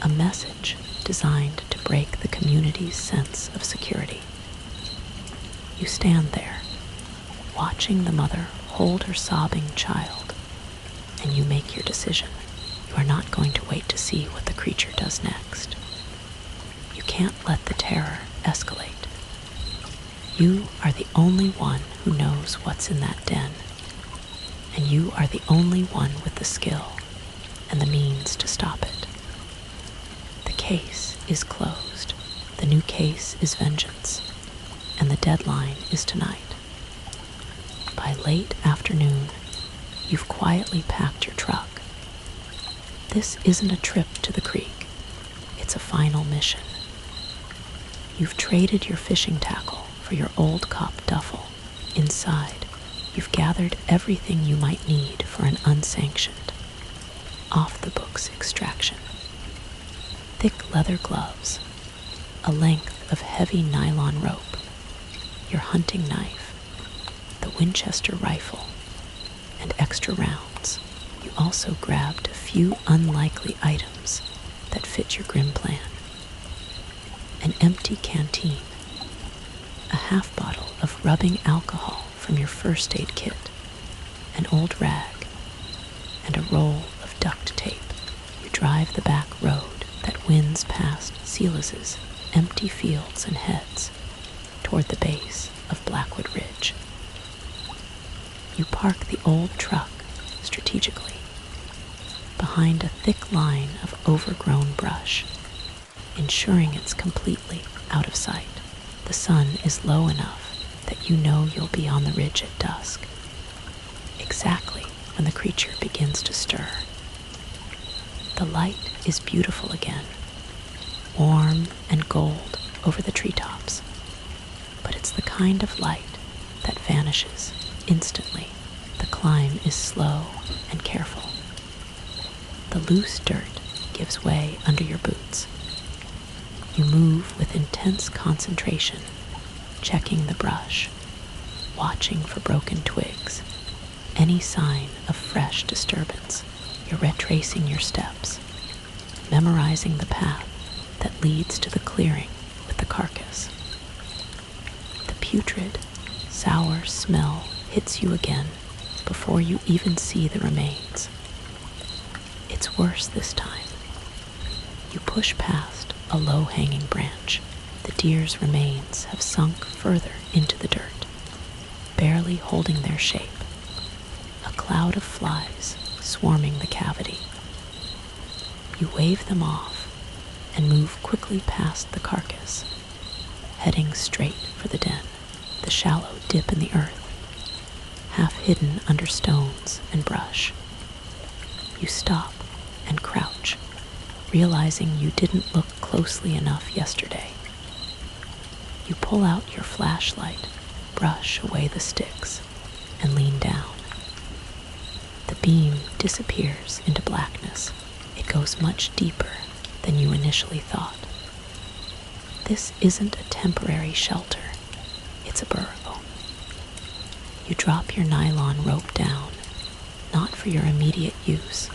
a message designed to break the community's sense of security. You stand there, watching the mother hold her sobbing child, and you make your decision. You are not going to wait to see what the creature does next. You can't let the terror escalate. You are the only one who knows what's in that den, and you are the only one with the skill and the means to stop it. The case is closed. The new case is vengeance, and the deadline is tonight. By late afternoon, you've quietly packed your truck. This isn't a trip to the creek. It's a final mission. You've traded your fishing tackle for your old cop duffel. Inside, you've gathered everything you might need for an unsanctioned, off-the-books extraction. Thick leather gloves, a length of heavy nylon rope, your hunting knife, the Winchester rifle, and extra rounds. You also grabbed a few unlikely items that fit your grim plan. An empty canteen, a half bottle of rubbing alcohol from your first aid kit, an old rag, and a roll of duct tape. You drive the back road that winds past Silas's empty fields and heads toward the base of Blackwood Ridge. You park the old truck strategically behind a thick line of overgrown brush, ensuring it's completely out of sight. The sun is low enough that you know you'll be on the ridge at dusk, exactly when the creature begins to stir. The light is beautiful again, warm and gold over the treetops, but it's the kind of light that vanishes instantly. The climb is slow and careful. The loose dirt gives way under your boots. You move with intense concentration, checking the brush, watching for broken twigs, any sign of fresh disturbance. You're retracing your steps, memorizing the path that leads to the clearing with the carcass. The putrid, sour smell hits you again before you even see the remains. It's worse this time. You push past a low-hanging branch. The deer's remains have sunk further into the dirt, barely holding their shape. A cloud of flies swarming the cavity. You wave them off and move quickly past the carcass, heading straight for the den. The shallow dip in the earth, half hidden under stones and brush. You stop and crouch, realizing you didn't look closely enough yesterday. You pull out your flashlight, brush away the sticks, and lean down. The beam disappears into blackness. It goes much deeper than you initially thought. This isn't a temporary shelter, it's a burrow. You drop your nylon rope down, not for your immediate use,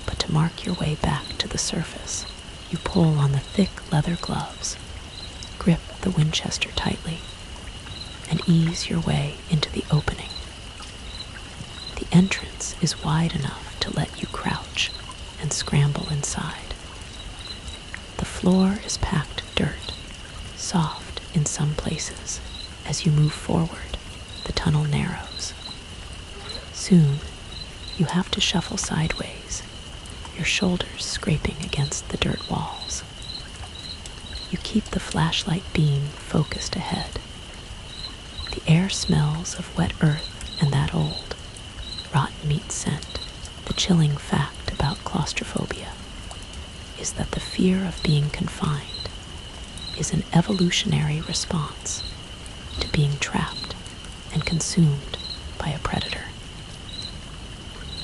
but to mark your way back to the surface. You pull on the thick leather gloves, grip the Winchester tightly, and ease your way into the opening. The entrance is wide enough to let you crouch and scramble inside. The floor is packed dirt, soft in some places. As you move forward, the tunnel narrows. Soon, you have to shuffle sideways, your shoulders scraping against the dirt walls. You keep the flashlight beam focused ahead. The air smells of wet earth and that old, rotten meat scent. The chilling fact about claustrophobia is that the fear of being confined is an evolutionary response to being trapped and consumed by a predator.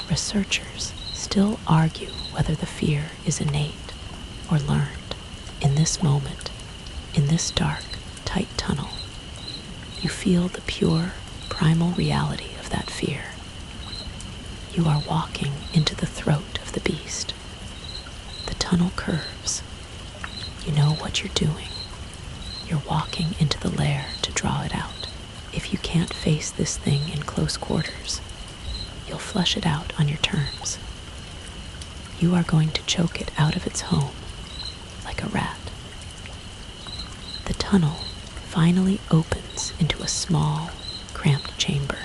Researchers still argue whether the fear is innate or learned. In this moment, in this dark, tight tunnel, you feel the pure, primal reality of that fear. You are walking into the throat of the beast. The tunnel curves. You know what you're doing. You're walking into the lair to draw it out. If you can't face this thing in close quarters, you'll flush it out on your terms. You are going to choke it out of its home, like a rat. The tunnel finally opens into a small, cramped chamber.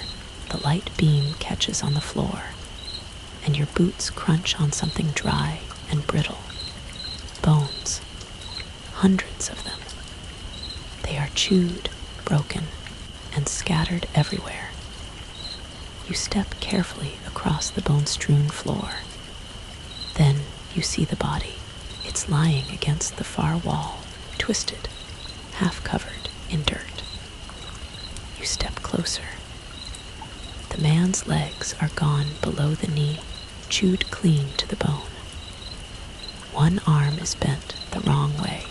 The light beam catches on the floor, and your boots crunch on something dry and brittle. Bones. Hundreds of them. They are chewed, broken, and scattered everywhere. You step carefully across the bone-strewn floor. Then you see the body. It's lying against the far wall, twisted, half covered in dirt. You step closer. The man's legs are gone below the knee, chewed clean to the bone. One arm is bent the wrong way,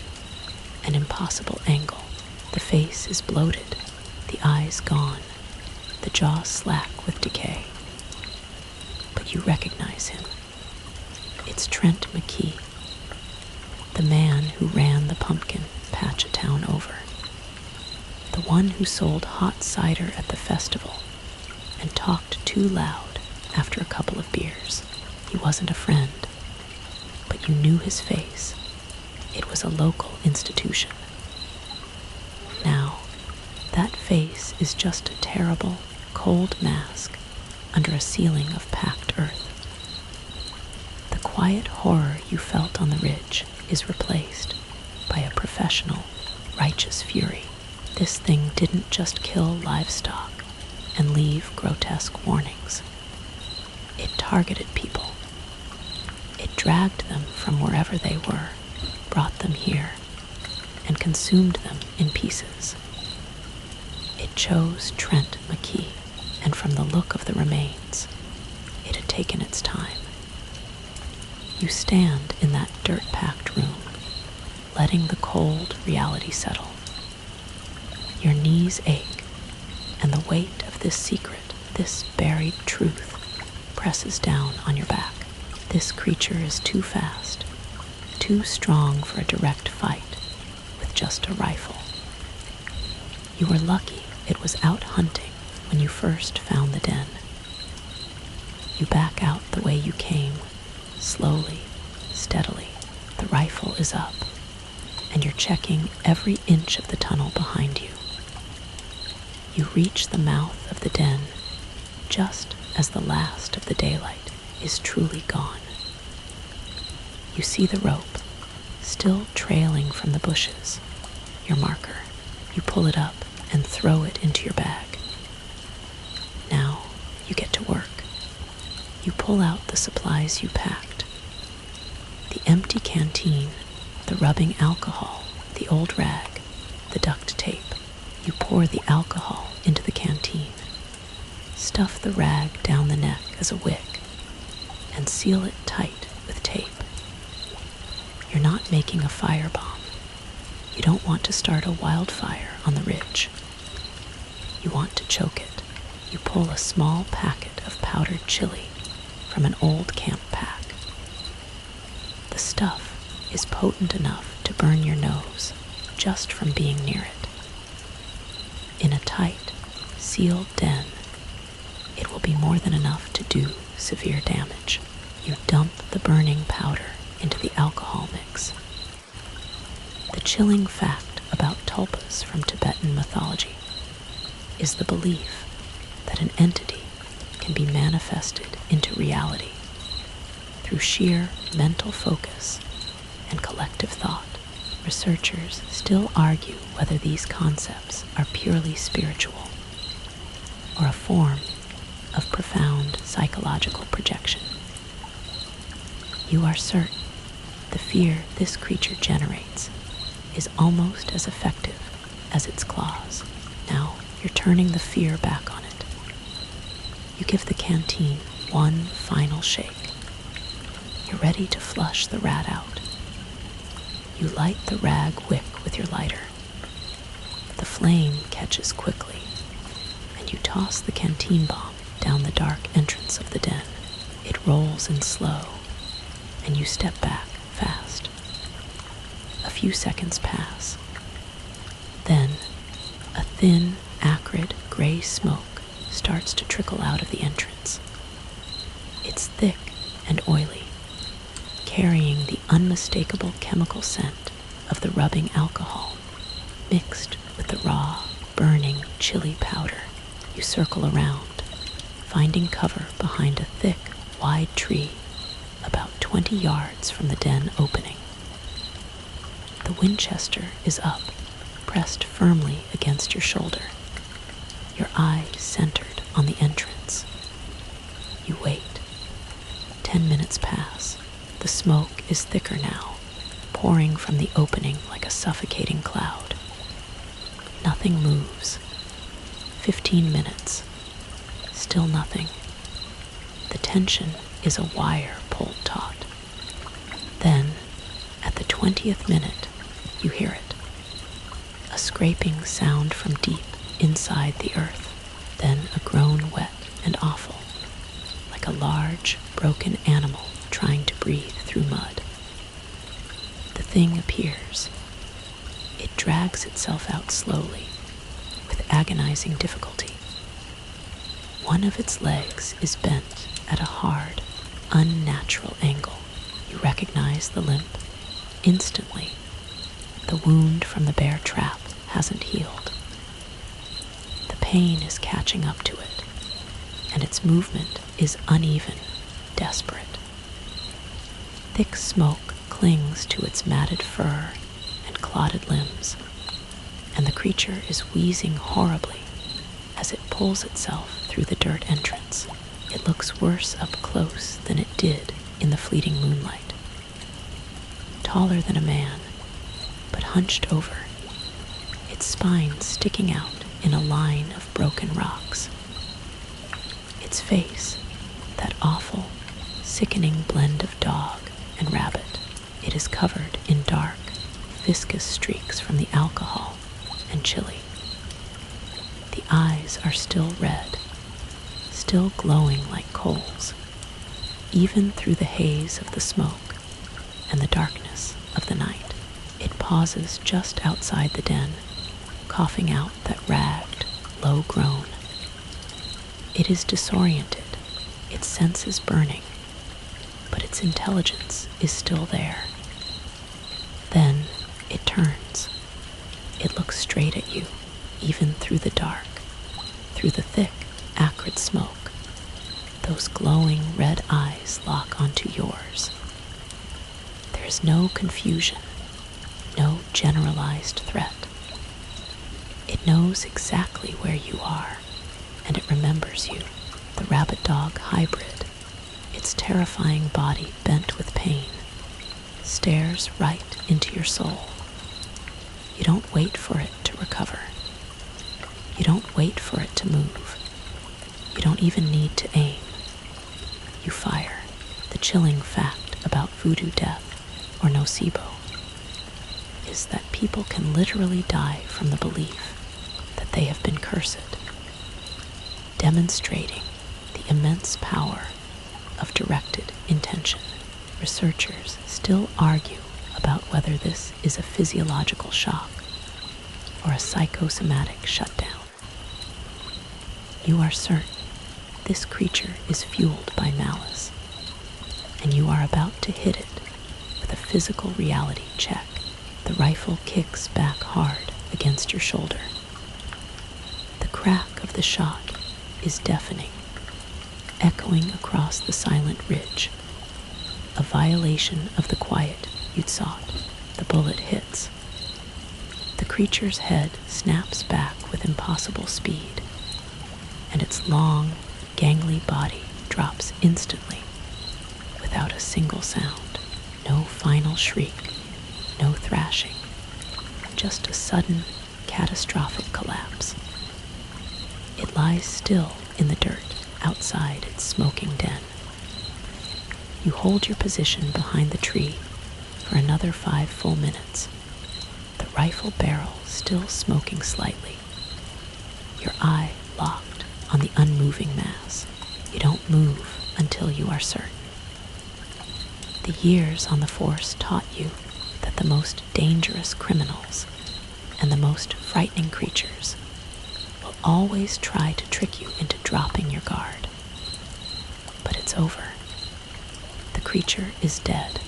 an impossible angle. The face is bloated, the eyes gone, the jaw slack with decay. But you recognize him. It's Trent McKee, the man who ran the pumpkin patch a town over, the one who sold hot cider at the festival and talked too loud after a couple of beers. He wasn't a friend, but you knew his face. It was a local institution. Now, that face is just a terrible, cold mask under a ceiling of packed earth. The quiet horror you felt on the ridge is replaced by a professional, righteous fury. This thing didn't just kill livestock and leave grotesque warnings. It targeted people. It dragged them from wherever they were, brought them here, and consumed them in pieces. It chose Trent McKee, and from the look of the remains, it had taken its time. You stand in that dirt-packed room, letting the cold reality settle. Your knees ache, and the weight of this secret, this buried truth, presses down on your back. This creature is too fast, too strong for a direct fight with just a rifle. You were lucky it was out hunting when you first found the den. You back out the way you came, slowly, steadily. The rifle is up, and you're checking every inch of the tunnel behind you. You reach the mouth of the den just as the last of the daylight is truly gone. You see the rope, still trailing from the bushes, your marker. You pull it up and throw it into your bag. Now you get to work. You pull out the supplies you packed. The empty canteen, the rubbing alcohol, the old rag, the duct tape. You pour the alcohol into the canteen, stuff the rag down the neck as a wick, and seal it tight with tape. You're not making a firebomb. You don't want to start a wildfire on the ridge. You want to choke it. You pull a small packet of powdered chili from an old camp pack. The stuff is potent enough to burn your nose just from being near it. In a tight, sealed den, it will be more than enough to do severe damage. You dump the burning powder into the alcohol mix. The chilling fact about tulpas from Tibetan mythology is the belief that an entity can be manifested into reality through sheer mental focus and collective thought. Researchers still argue whether these concepts are purely spiritual or a form of profound psychological projection. You are certain the fear this creature generates is almost as effective as its claws. Now you're turning the fear back on it. You give the canteen one final shake. You're ready to flush the rat out. You light the rag wick with your lighter. The flame catches quickly, and you toss the canteen bomb down the dark entrance of the den. It rolls in slow, and you step back fast. A few seconds pass. Then, a thin, acrid, gray smoke starts to trickle out of the entrance. It's thick and oily, carrying the unmistakable chemical scent of the rubbing alcohol mixed with the raw, burning chili powder. You circle around, finding cover behind a thick, wide tree about 20 yards from the den opening. The Winchester is up, pressed firmly against your shoulder, your eyes centered on the entrance. You wait. 10 minutes pass. The smoke is thicker now, pouring from the opening like a suffocating cloud. Nothing moves. 15 minutes. Still nothing. The tension is a wire pulled taut. Then, at the 20th minute, you hear it. A scraping sound from deep inside the earth. Then a groan wet and awful, like a large, broken animal trying to breathe through mud. The thing appears. It drags itself out slowly, with agonizing difficulty. One of its legs is bent at a hard, unnatural angle. You recognize the limp. Instantly, the wound from the bear trap hasn't healed. The pain is catching up to it, and its movement is uneven, desperate. Thick smoke clings to its matted fur and clotted limbs, and the creature is wheezing horribly as it pulls itself through the dirt entrance. It looks worse up close than it did in the fleeting moonlight. Taller than a man, but hunched over, its spine sticking out in a line of broken rocks. Its face, that awful, sickening blend of dog and rabbit, it is covered in dark, viscous streaks from the alcohol and chili. The eyes are still red, still glowing like coals, even through the haze of the smoke and the darkness of the night. It pauses just outside the den, coughing out that ragged, low groan. It is disoriented, its senses burning, but its intelligence is still there. Then it turns. It looks straight at you, even through the dark, through the thick, acrid smoke. Those glowing red eyes lock onto yours. There is no confusion, no generalized threat. It knows exactly where you are, and it remembers you, the rabbit-dog hybrid. Its terrifying body bent with pain stares right into your soul. You don't wait for it to recover. You don't wait for it to move. You don't even need to aim. You fire. The chilling fact about voodoo death or nocebo is that people can literally die from the belief that they have been cursed, demonstrating the immense power of directed intention. Researchers still argue about whether this is a physiological shock or a psychosomatic shutdown. You are certain this creature is fueled by malice, and you are about to hit it with a physical reality check. The rifle kicks back hard against your shoulder. The crack of the shot is deafening, echoing across the silent ridge, a violation of the quiet you'd sought. The bullet hits. The creature's head snaps back with impossible speed, and its long, gangly body drops instantly without a single sound. No final shriek, no thrashing, just a sudden, catastrophic collapse. It lies still in the dirt outside its smoking den. You hold your position behind the tree for another 5 full minutes, the rifle barrel still smoking slightly, your eye locked on the unmoving mass. You don't move until you are certain. The years on the force taught you that the most dangerous criminals and the most frightening creatures will always try to trick you into dropping your guard. But it's over. The creature is dead.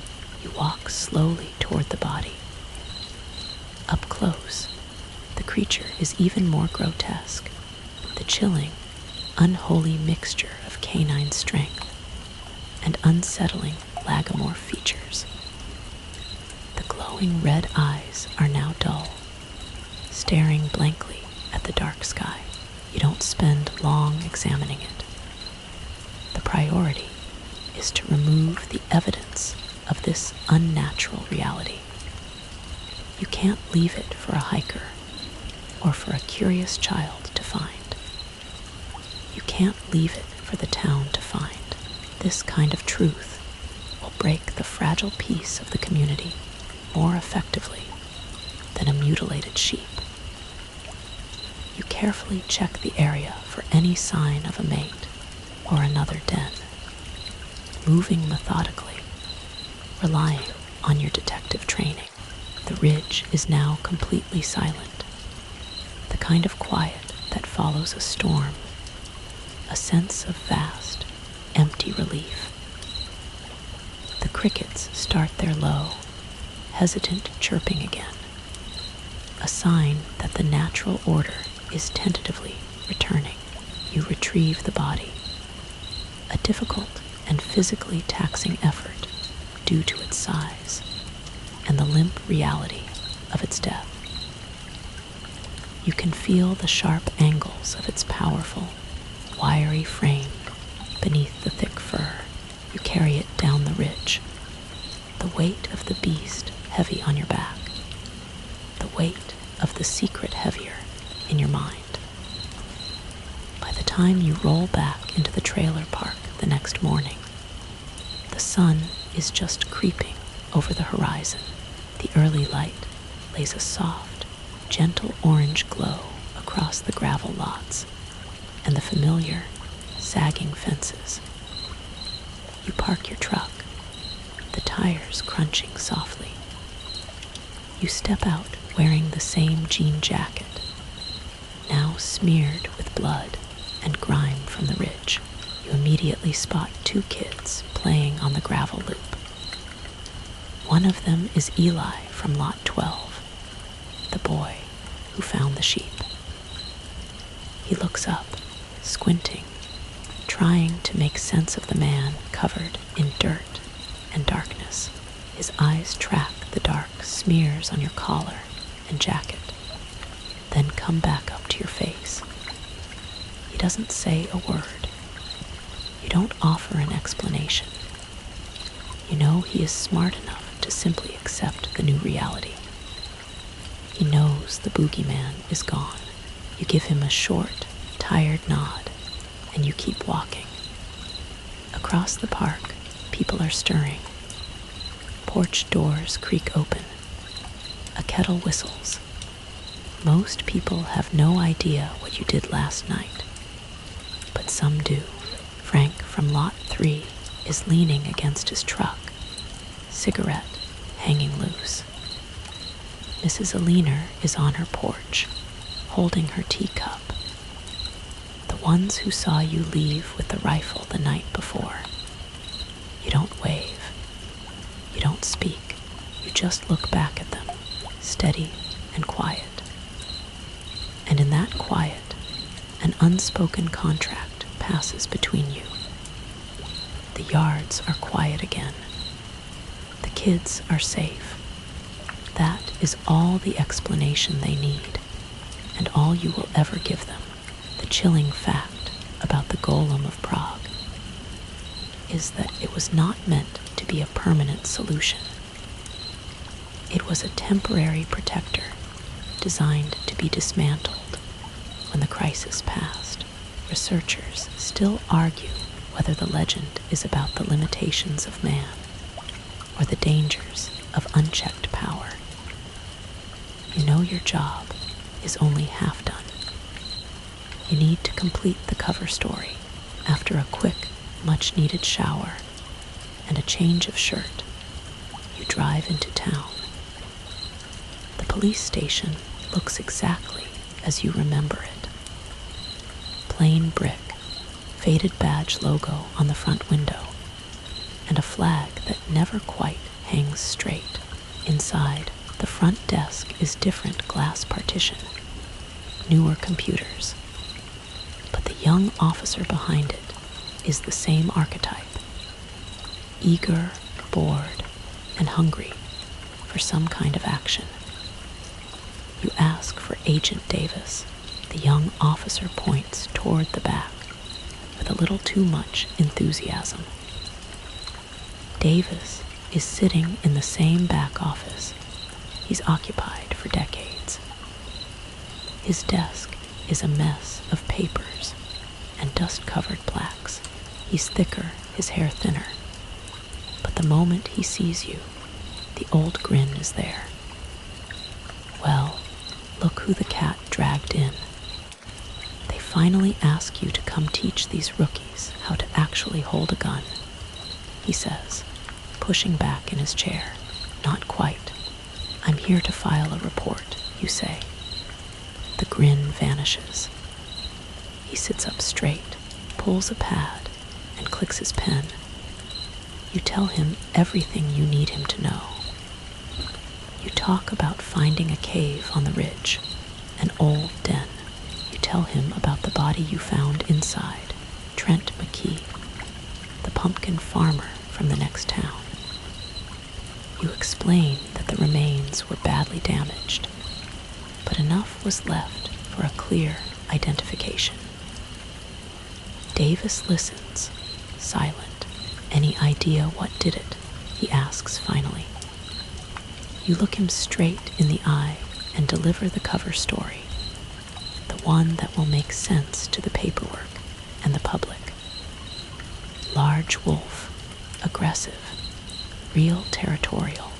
You walk slowly toward the body. Up close, the creature is even more grotesque. The chilling, unholy mixture of canine strength and unsettling lagomorph features. The glowing red eyes are now dull, staring blankly at the dark sky. You don't spend long examining it. The priority is to remove the evidence of this unnatural reality. You can't leave it for a hiker or for a curious child to find. You can't leave it for the town to find. This kind of truth will break the fragile peace of the community more effectively than a mutilated sheep. You carefully check the area for any sign of a mate or another den, moving methodically, relying on your detective training. The ridge is now completely silent, the kind of quiet that follows a storm, a sense of vast, empty relief. The crickets start their low, hesitant chirping again, a sign that the natural order is tentatively returning. You retrieve the body, a difficult and physically taxing effort due to its size and the limp reality of its death. You can feel the sharp angles of its powerful, wiry frame beneath the thick fur. You carry it down the ridge, the weight of the beast heavy on your back, the weight of the secret heavier in your mind. By the time you roll back into the trailer park the next morning, the sun is just creeping over the horizon. The early light lays a soft, gentle orange glow across the gravel lots and the familiar, sagging fences. You park your truck, the tires crunching softly. You step out wearing the same jean jacket, now smeared with blood and grime from the ridge. You immediately spot 2 kids playing on the gravel loop. One of them is Eli from Lot 12, the boy who found the sheep. He looks up, squinting, trying to make sense of the man covered in dirt and darkness. His eyes track the dark smears on your collar and jacket, then come back up to your face. He doesn't say a word. You don't offer an explanation. You know he is smart enough to simply accept the new reality. He knows the boogeyman is gone. You give him a short, tired nod, and you keep walking. Across the park, people are stirring. Porch doors creak open. A kettle whistles. Most people have no idea what you did last night, but some do. Frank from Lot 3 is leaning against his truck, cigarette hanging loose. Mrs. Aliner is on her porch, holding her teacup. The ones who saw you leave with the rifle the night before. You don't wave. You don't speak. You just look back at them, steady and quiet. And in that quiet, an unspoken contract passes between you. The yards are quiet again. The kids are safe. That is all the explanation they need, and all you will ever give them. The chilling fact about the Golem of Prague is that it was not meant to be a permanent solution. It was a temporary protector designed to be dismantled when the crisis passed. Researchers still argue whether the legend is about the limitations of man or the dangers of unchecked power. You know your job is only half done. You need to complete the cover story. After a quick, much-needed shower and a change of shirt, you drive into town. The police station looks exactly as you remember it. Plain brick, faded badge logo on the front window, and a flag that never quite hangs straight. Inside, the front desk is different glass partition, newer computers. But the young officer behind it is the same archetype, eager, bored, and hungry for some kind of action. You ask for Agent Davis. The young officer points toward the back with a little too much enthusiasm. Davis is sitting in the same back office he's occupied for decades. His desk is a mess of papers and dust-covered plaques. He's thicker, his hair thinner. But the moment he sees you, the old grin is there. Well, look who the cat dragged in. They finally ask you to come teach these rookies how to actually hold a gun, he says, pushing back in his chair. Not quite. I'm here to file a report, you say. The grin vanishes. He sits up straight, pulls a pad, and clicks his pen. You tell him everything you need him to know. You talk about finding a cave on the ridge, an old den. You tell him about the body you found inside, Trent McKee, the pumpkin farmer from the next town. You explain that the remains were badly damaged, but enough was left for a clear identification. Davis listens, silent. Any idea what did it? He asks finally. You look him straight in the eye and deliver the cover story, the one that will make sense to the paperwork and the public. Large wolf, aggressive, real territorial.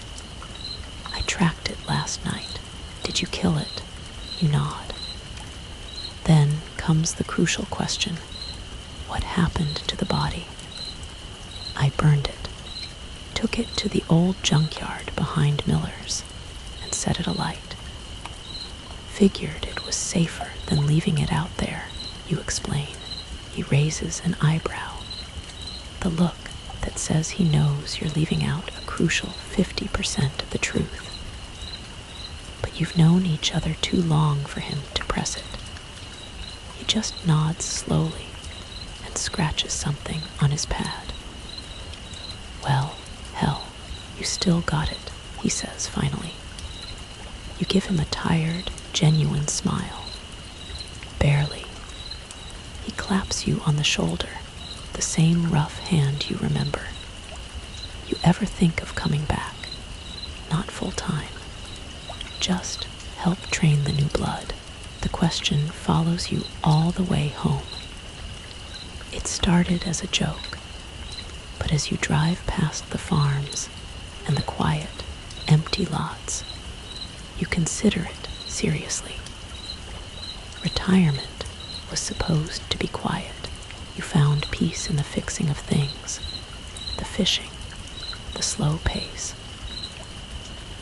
I tracked it last night. Did you kill it? You nod. Then comes the crucial question. What happened to the body? I burned it. Took it to the old junkyard behind Miller's and set it alight. Figured it was safer than leaving it out there, you explain. He raises an eyebrow. The look that says he knows you're leaving out a crucial 50% of the truth. But you've known each other too long for him to press it. He just nods slowly and scratches something on his pad. Well, hell, you still got it, he says finally. You give him a tired, genuine smile. Barely. He claps you on the shoulder, the same rough hand you remember. You ever think of coming back? Not full time. Just help train the new blood. The question follows you all the way home. It started as a joke, but as you drive past the farms and the quiet, empty lots, you consider it seriously. Retirement was supposed to be quiet. You found peace in the fixing of things, the fishing, the slow pace.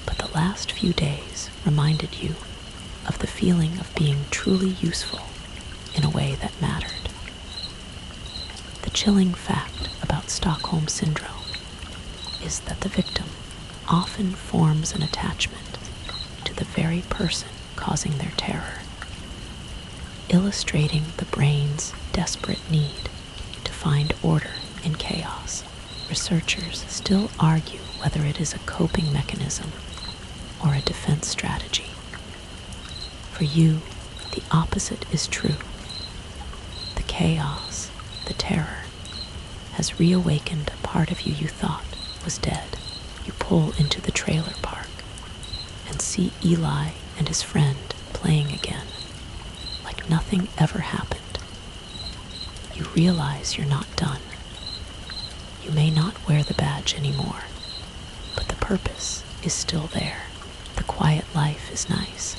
But the last few days reminded you of the feeling of being truly useful in a way that mattered. The chilling fact about Stockholm Syndrome is that the victim often forms an attachment to the very person causing their terror, illustrating the brain's desperate need to find order in chaos. Researchers still argue whether it is a coping mechanism or a defense strategy. For you, the opposite is true. The chaos, the terror, has reawakened a part of you thought was dead. You pull into the trailer park and see Eli and his friend playing again, like nothing ever happened. You realize you're not done. You may not wear the badge anymore, but the purpose is still there. The quiet life is nice,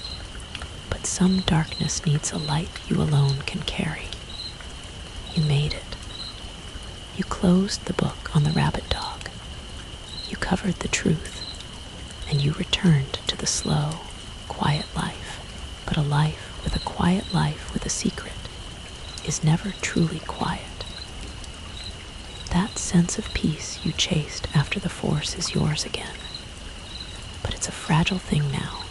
but some darkness needs a light you alone can carry. You made it. You closed the book on the rabbit dog. You covered the truth, and you returned to the slow, quiet life. But a life with a quiet life with a secret is never truly quiet. That sense of peace you chased after the force is yours again. But it's a fragile thing now,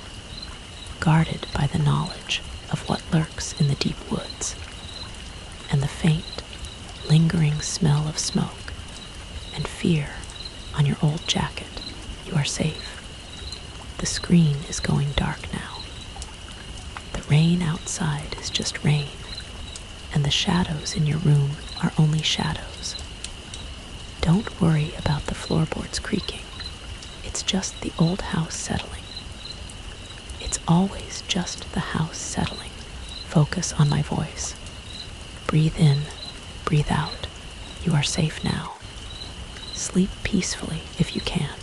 guarded by the knowledge of what lurks in the deep woods, and the faint, lingering smell of smoke, and fear on your old jacket. You are safe. The screen is going dark now. The rain outside is just rain, and the shadows in your room are only shadows. Don't worry about the floorboards creaking. It's just the old house settling. It's always just the house settling. Focus on my voice. Breathe in, breathe out. You are safe now. Sleep peacefully if you can.